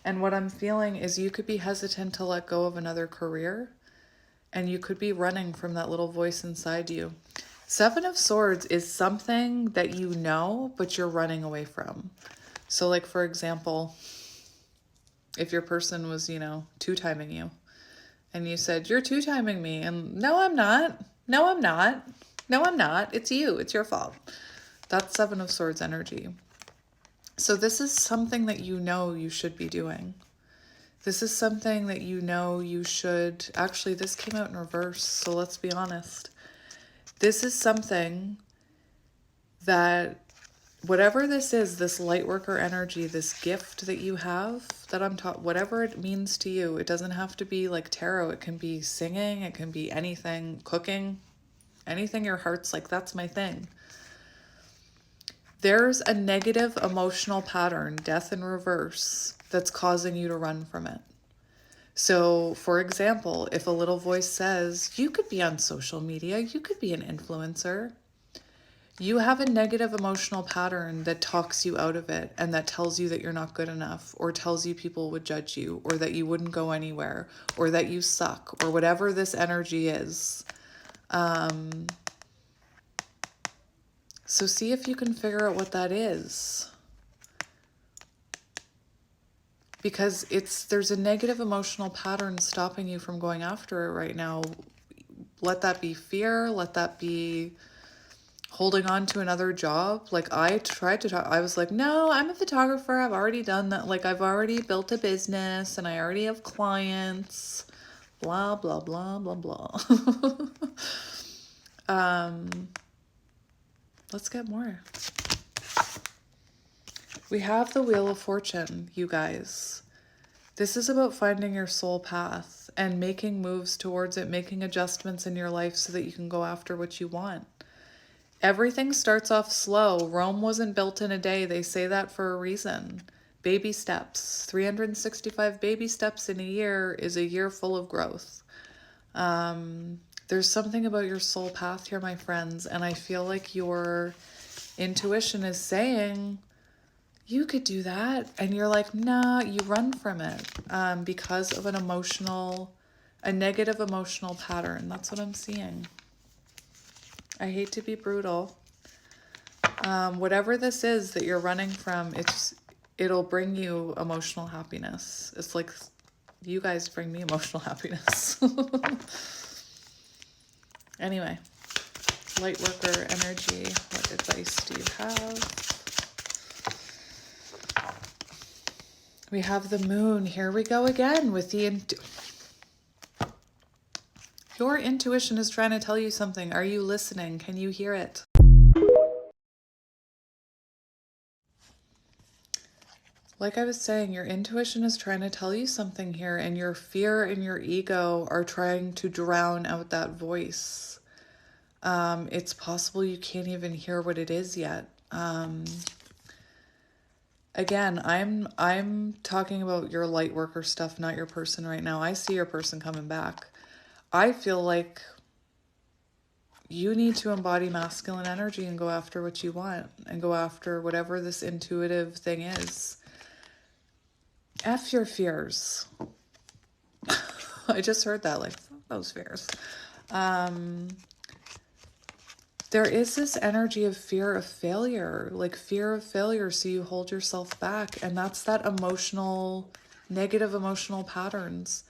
and what I'm feeling is you could be hesitant to let go of another career, and you could be running from that little voice inside you. Seven of Swords is something that you know, but you're running away from. So like, for example, if your person was, you know, two-timing you, and you said, you're two-timing me, and no, I'm not. No, I'm not. No, I'm not. It's you. It's your fault. That's Seven of Swords energy. So this is something that you know you should be doing. This is something that you know you should... Actually, this came out in reverse, so let's be honest. This is something that, whatever this is, this light worker energy, this gift that you have, that I'm taught, whatever it means to you, it doesn't have to be like tarot. It can be singing. It can be anything, cooking. Anything your heart's like, that's my thing. There's a negative emotional pattern, death in reverse, that's causing you to run from it. So, for example, if a little voice says, you could be on social media, you could be an influencer, you have a negative emotional pattern that talks you out of it and that tells you that you're not good enough, or tells you people would judge you, or that you wouldn't go anywhere, or that you suck, or whatever this energy is. So see if you can figure out what that is. Because there's a negative emotional pattern stopping you from going after it right now. Let that be fear. Let that be holding on to another job. Like, I tried to talk. I was like, no, I'm a photographer. I've already done that. Like, I've already built a business and I already have clients. Blah, blah, blah, blah, blah. Let's get more. We have the Wheel of Fortune, you guys. This is about finding your soul path and making moves towards it, making adjustments in your life so that you can go after what you want. Everything starts off slow. Rome wasn't built in a day. They say that for a reason. Baby steps. 365 baby steps in a year is a year full of growth. There's something about your soul path here, my friends, and I feel like your intuition is saying, you could do that. And you're like, nah, you run from it because of a negative emotional pattern. That's what I'm seeing. I hate to be brutal. Whatever this is that you're running from, it'll bring you emotional happiness. It's like, you guys bring me emotional happiness. Anyway, light worker energy, what advice do you have? We have the moon. Here we go again with your intuition is trying to tell you something. Are you listening? Can you hear it? Like I was saying, your intuition is trying to tell you something here, and your fear and your ego are trying to drown out that voice. It's possible you can't even hear what it is yet. Again, I'm talking about your light worker stuff, not your person right now. I see your person coming back. I feel like you need to embody masculine energy and go after what you want and go after whatever this intuitive thing is. F your fears. I just heard that, like, those fears. There is this energy of fear of failure, like fear of failure, so you hold yourself back, and that's that emotional, negative emotional patterns.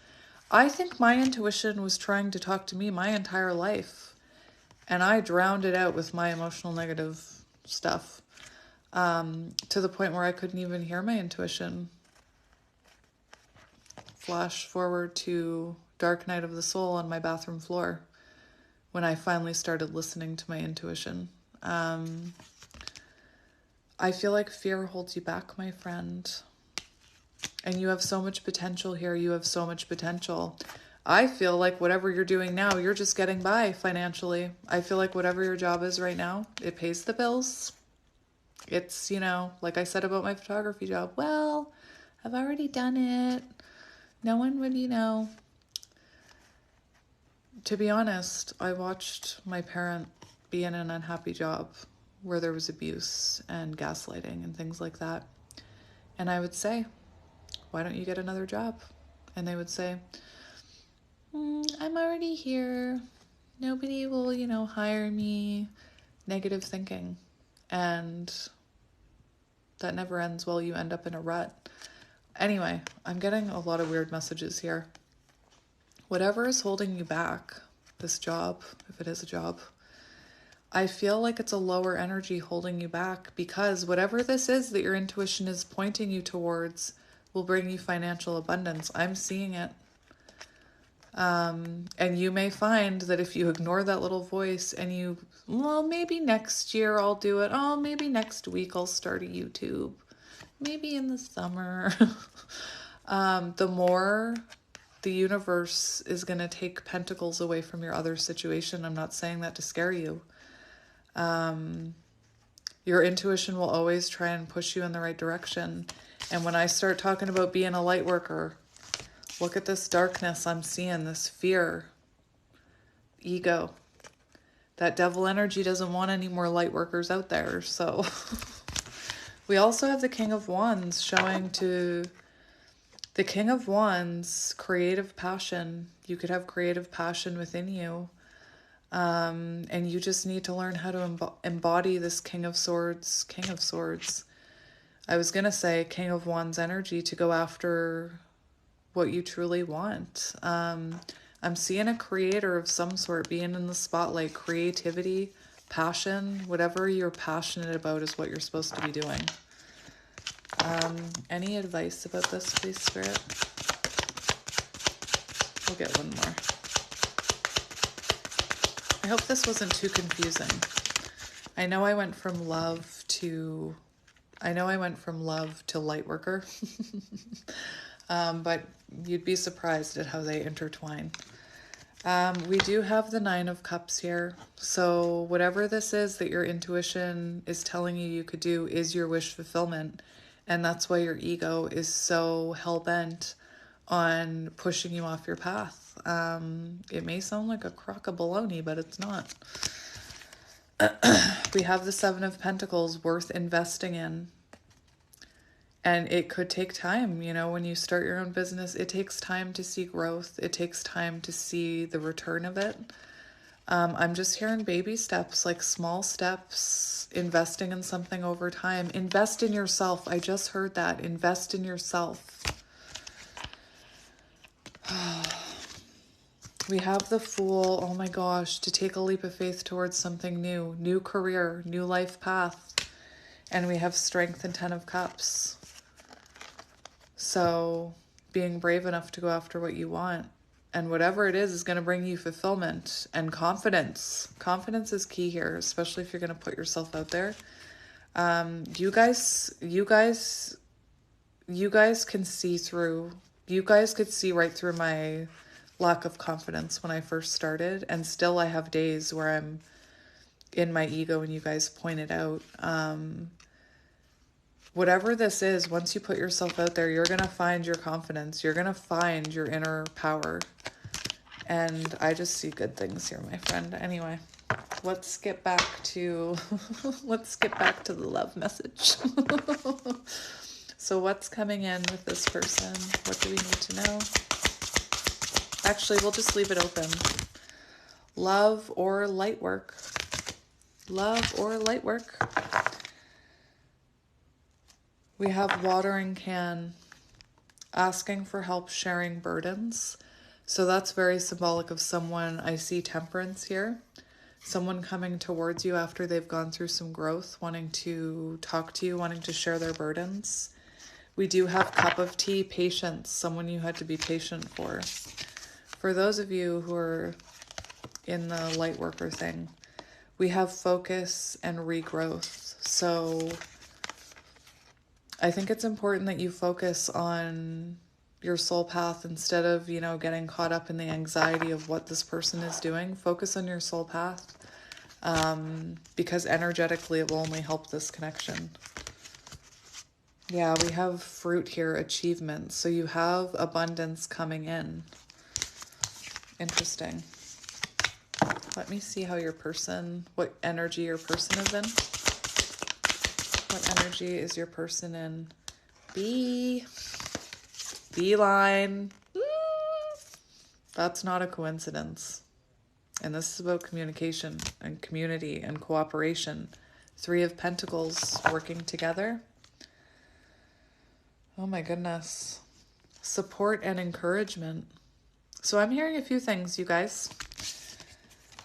I think my intuition was trying to talk to me my entire life, and I drowned it out with my emotional negative stuff, to the point where I couldn't even hear my intuition. Flash forward to Dark Night of the Soul on my bathroom floor, when I finally started listening to my intuition. I feel like fear holds you back, my friend. And you have so much potential here. You have so much potential. I feel like whatever you're doing now, you're just getting by financially. I feel like whatever your job is right now, it pays the bills. It's, you know, like I said about my photography job, well, I've already done it. No one would, you know. To be honest, I watched my parent be in an unhappy job where there was abuse and gaslighting and things like that. And I would say, why don't you get another job? And they would say, I'm already here. Nobody will, you know, hire me. Negative thinking. And that never ends well. You end up in a rut. Anyway, I'm getting a lot of weird messages here. Whatever is holding you back, this job, if it is a job, I feel like it's a lower energy holding you back, because whatever this is that your intuition is pointing you towards will bring you financial abundance. I'm seeing it. And you may find that if you ignore that little voice and you, well, maybe next year I'll do it. Oh, maybe next week I'll start a YouTube. Maybe in the summer. The more the universe is going to take pentacles away from your other situation. I'm not saying that to scare you. Your intuition will always try and push you in the right direction. And when I start talking about being a light worker, look at this darkness I'm seeing, this fear, ego. That devil energy doesn't want any more light workers out there. So we also have the King of Wands showing to the King of Wands, creative passion. You could have creative passion within you. And you just need to learn how to embody this King of Swords. I was going to say King of Wands energy to go after what you truly want. I'm seeing a creator of some sort being in the spotlight. Creativity, passion, whatever you're passionate about is what you're supposed to be doing. Any advice about this, please, Spirit? We'll get one more. I hope this wasn't too confusing. I know I went from love to light worker. But you'd be surprised at how they intertwine. We do have the Nine of Cups here. So whatever this is that your intuition is telling you could do is your wish fulfillment. And that's why your ego is so hell-bent on pushing you off your path. It may sound like a crock of baloney, but it's not. We have the Seven of Pentacles, worth investing in. And it could take time, you know, when you start your own business, it takes time to see growth. It takes time to see the return of it. I'm just hearing baby steps, like small steps, investing in something over time. Invest in yourself. I just heard that. Invest in yourself. We have the Fool. Oh my gosh, to take a leap of faith towards something new. New career, new life path. And we have Strength and Ten of Cups. So being brave enough to go after what you want. And whatever it is going to bring you fulfillment and confidence. Confidence is key here, especially if you're going to put yourself out there. You guys can see through, you guys could see right through my lack of confidence when I first started. And still I have days where I'm in my ego and you guys point it out. whatever this is, once you put yourself out there, you're going to find your confidence. You're going to find your inner power. And I just see good things here, my friend. Anyway, let's get back to the love message. So what's coming in with this person? What do we need to know? Actually, we'll just leave it open. Love or light work? Love or light work? We have watering can, asking for help, sharing burdens. So that's very symbolic of someone. I see temperance here. Someone coming towards you after they've gone through some growth, wanting to talk to you, wanting to share their burdens. We do have cup of tea, patience, someone you had to be patient for. For those of you who are in the light worker thing, we have focus and regrowth. So I think it's important that you focus on your soul path instead of, you know, getting caught up in the anxiety of what this person is doing. Focus on your soul path, because energetically it will only help this connection. Yeah, we have fruit here, achievements. So you have abundance coming in. Interesting. Let me see how your person, what energy your person is in. What energy is your person in? Beeline. That's not a coincidence. And this is about communication and community and cooperation. 3 of Pentacles working together. Oh my goodness. Support and encouragement. So I'm hearing a few things, you guys.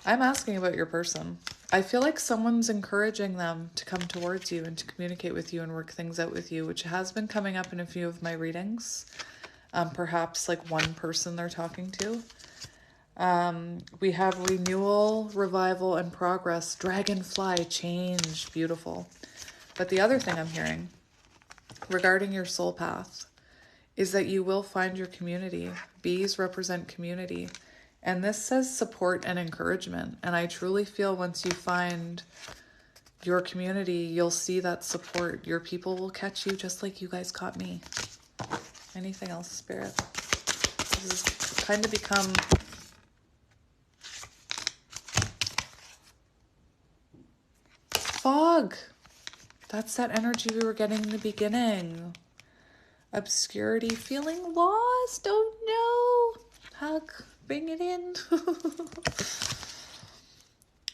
I'm asking about your person. I feel like someone's encouraging them to come towards you and to communicate with you and work things out with you, which has been coming up in a few of my readings. Perhaps like one person they're talking to. We have renewal, revival, and progress. Dragonfly, change, beautiful. But the other thing I'm hearing regarding your soul path is that you will find your community. Bees represent community. And this says support and encouragement. And I truly feel once you find your community, you'll see that support. Your people will catch you just like you guys caught me. Anything else, Spirit? This has kind of become... Fog. That's that energy we were getting in the beginning. Obscurity, feeling lost. Oh no. Hug. Bring it in.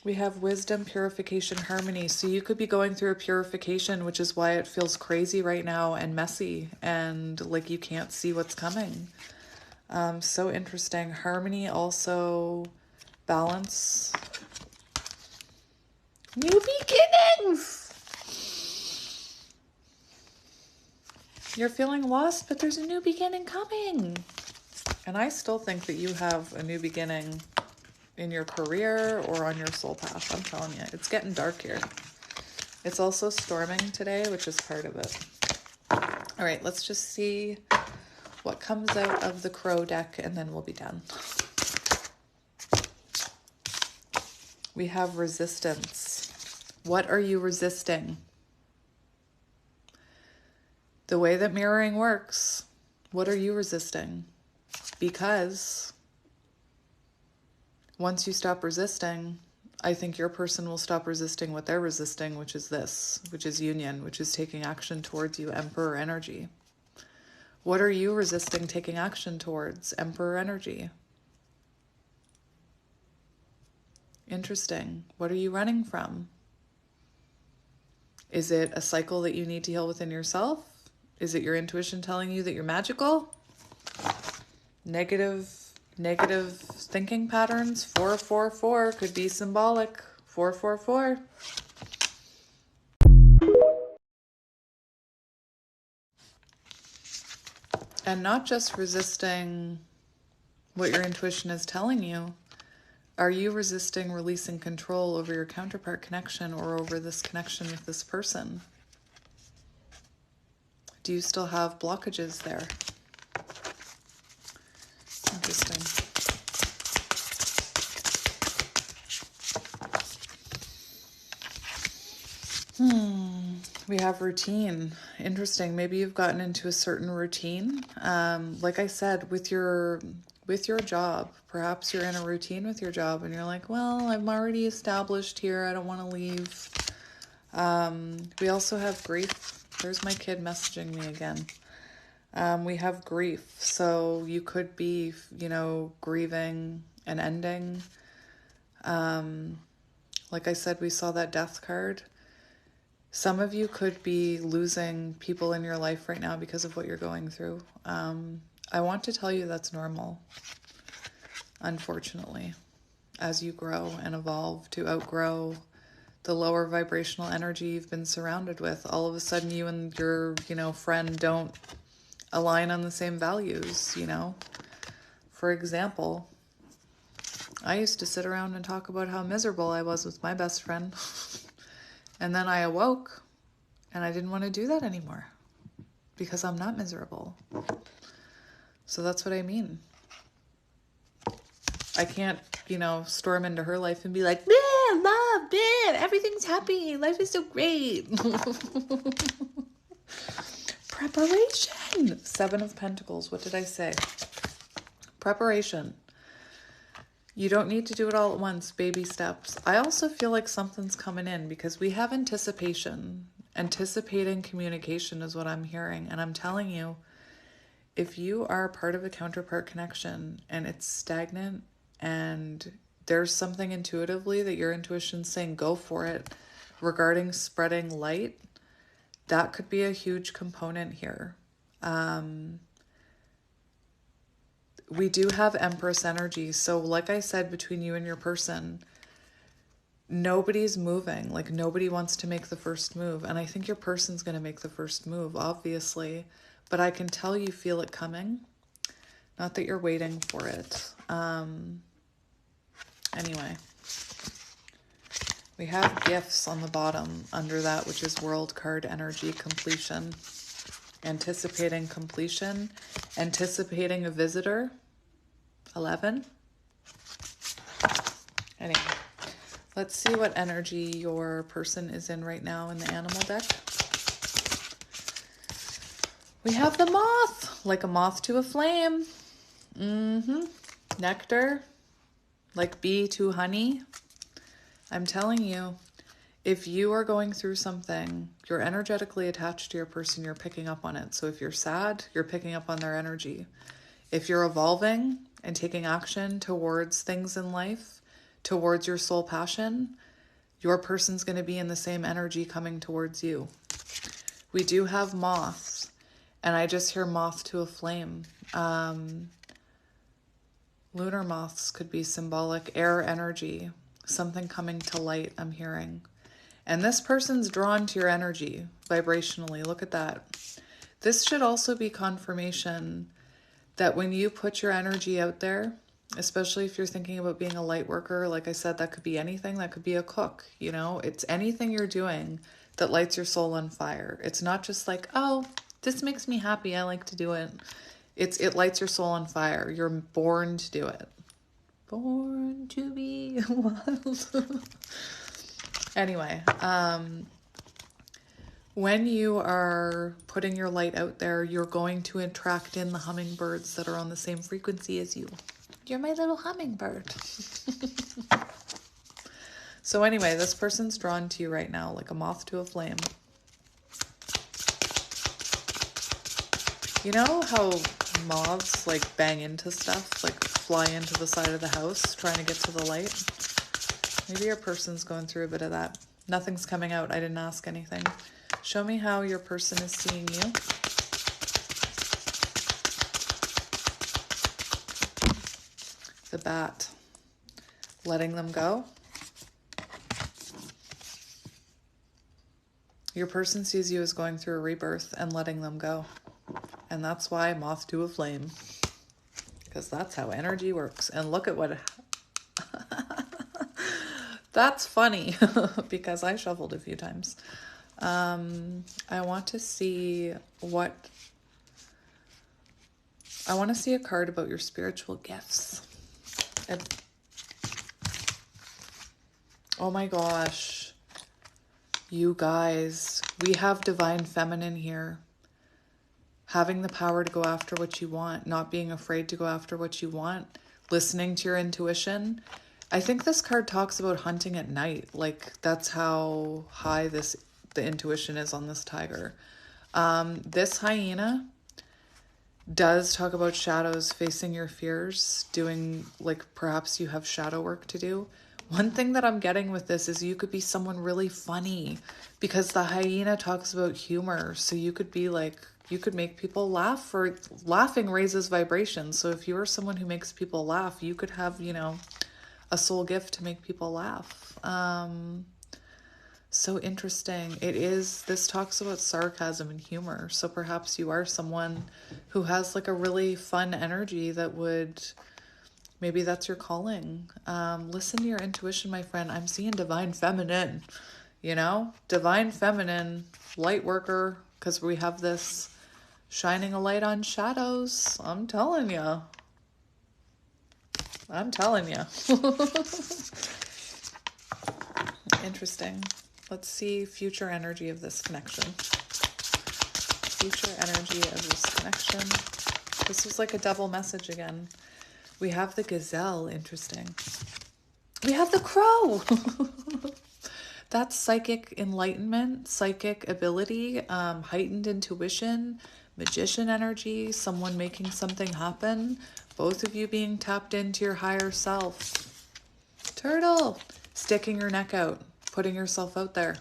We have wisdom, purification, harmony. So you could be going through a purification, which is why it feels crazy right now and messy and like you can't see what's coming. So interesting. Harmony, also balance. New beginnings. You're feeling lost, but there's a new beginning coming. And I still think that you have a new beginning in your career or on your soul path. I'm telling you, it's getting dark here. It's also storming today, which is part of it. All right, let's just see what comes out of the crow deck and then we'll be done. We have resistance. What are you resisting? The way that mirroring works, what are you resisting? Because once you stop resisting, I think your person will stop resisting what they're resisting, which is this, which is union, which is taking action towards you, Emperor energy. What are you resisting taking action towards, Emperor energy? Interesting. What are you running from? Is it a cycle that you need to heal within yourself? Is it your intuition telling you that you're magical? Negative thinking patterns. 444 could be symbolic. 444. And not just resisting what your intuition is telling you. Are you resisting releasing control over your counterpart connection or over this connection with this person? Do you still have blockages there? Interesting. We have routine. Interesting. Maybe you've gotten into a certain routine. Like I said, with your job, perhaps you're in a routine with your job and you're like, well, I'm already established here. I don't want to leave. We also have grief. There's my kid messaging me again. We have grief. So you could be, grieving an ending. Like I said, we saw that death card. Some of you could be losing people in your life right now because of what you're going through. I want to tell you that's normal, unfortunately, as you grow and evolve to outgrow the lower vibrational energy you've been surrounded with. All of a sudden you and your, friend don't align on the same values, For example, I used to sit around and talk about how miserable I was with my best friend. And then I awoke and I didn't want to do that anymore because I'm not miserable. So that's what I mean. I can't, storm into her life and be like, man, love, man, everything's happy. Life is so great. Preparation. 7 of Pentacles. What did I say? Preparation. You don't need to do it all at once, baby steps. I also feel like something's coming in because we have anticipation. Anticipating communication is what I'm hearing. And I'm telling you, if you are part of a counterpart connection and it's stagnant and there's something intuitively that your intuition's saying go for it regarding spreading light, that could be a huge component here. We do have Empress energy. So like I said, between you and your person, nobody's moving. Like nobody wants to make the first move. And I think your person's going to make the first move, obviously. But I can tell you feel it coming. Not that you're waiting for it. Anyway. We have gifts on the bottom under that, which is World card energy, completion. Anticipating completion, anticipating a visitor, 11. Anyway, let's see what energy your person is in right now in the animal deck. We have the moth, like a moth to a flame. Nectar, like bee to honey. I'm telling you, if you are going through something, you're energetically attached to your person, you're picking up on it. So if you're sad, you're picking up on their energy. If you're evolving and taking action towards things in life, towards your soul passion, your person's going to be in the same energy coming towards you. We do have moths, and I just hear moth to a flame. Lunar moths could be symbolic, air energy, something coming to light, I'm hearing. And this person's drawn to your energy vibrationally. Look at that. This should also be confirmation that when you put your energy out there, especially if you're thinking about being a light worker, like I said, that could be anything. That could be a cook, It's anything you're doing that lights your soul on fire. It's not just like, oh, this makes me happy, I like to do it. It lights your soul on fire. You're born to do it. Born to be wild. Anyway, when you are putting your light out there, you're going to attract in the hummingbirds that are on the same frequency as you. You're my little hummingbird. So anyway, this person's drawn to you right now like a moth to a flame. You know how moths like bang into stuff, like fly into the side of the house trying to get to the light? Maybe your person's going through a bit of that. Nothing's coming out. I didn't ask anything. Show me how your person is seeing you. The bat. Letting them go. Your person sees you as going through a rebirth and letting them go. And that's why moth to a flame. Because that's how energy works. And look at what... That's funny because I shuffled a few times. I want to see I want to see a card about your spiritual gifts. Oh my gosh. You guys, we have divine feminine here. Having the power to go after what you want, not being afraid to go after what you want, listening to your intuition. I think this card talks about hunting at night. Like, that's how high the intuition is on this tiger. This hyena does talk about shadows, facing your fears, doing, like, perhaps you have shadow work to do. One thing that I'm getting with this is you could be someone really funny, because the hyena talks about humor. So you could be like, you could make people laugh, or laughing raises vibrations. So if you are someone who makes people laugh, you could have, you know, a soul gift to make people laugh. So interesting. This talks about sarcasm and humor. So perhaps you are someone who has like a really fun energy that would, maybe that's your calling. Listen to your intuition, my friend. I'm seeing divine feminine, you know, divine feminine, light worker, because we have this shining a light on shadows. I'm telling you. I'm telling you. Interesting. Let's see future energy of this connection. Future energy of this connection. This was like a double message again. We have the gazelle. Interesting. We have the crow. That's psychic enlightenment, psychic ability, heightened intuition, magician energy, someone making something happen. Both of you being tapped into your higher self. Turtle. Sticking your neck out. Putting yourself out there.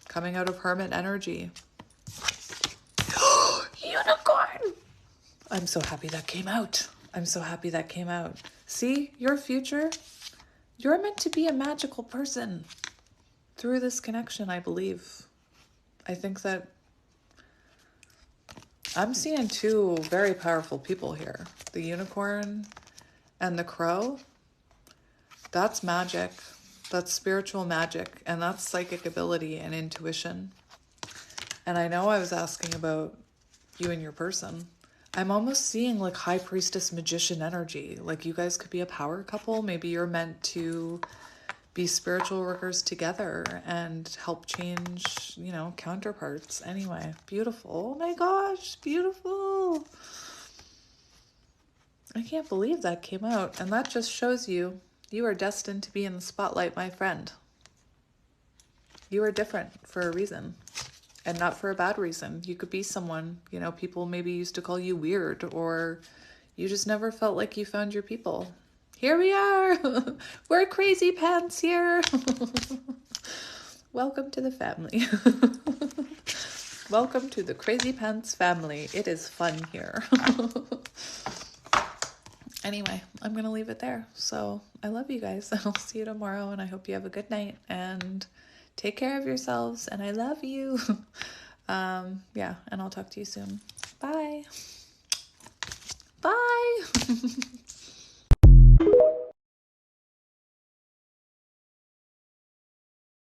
Coming out of hermit energy. Unicorn! I'm so happy that came out. I'm so happy that came out. See, your future, you're meant to be a magical person through this connection, I believe. I think that I'm seeing two very powerful people here. The unicorn and the crow. That's magic. That's spiritual magic, and that's psychic ability and intuition. And I know I was asking about you and your person. I'm almost seeing like high priestess magician energy. Like you guys could be a power couple. Maybe you're meant to be spiritual workers together and help change, you know, counterparts. Anyway, beautiful. Oh my gosh, beautiful. I can't believe that came out. And that just shows you, you are destined to be in the spotlight, my friend. You are different for a reason, and not for a bad reason. You could be someone, you know, people maybe used to call you weird, or you just never felt like you found your people. Here we are. We're crazy pants here. Welcome to the family. Welcome to the Crazy Pants family. It is fun here. Anyway, I'm going to leave it there. So I love you guys, and I'll see you tomorrow, and I hope you have a good night, and take care of yourselves, and I love you. Yeah, and I'll talk to you soon. Bye. Bye.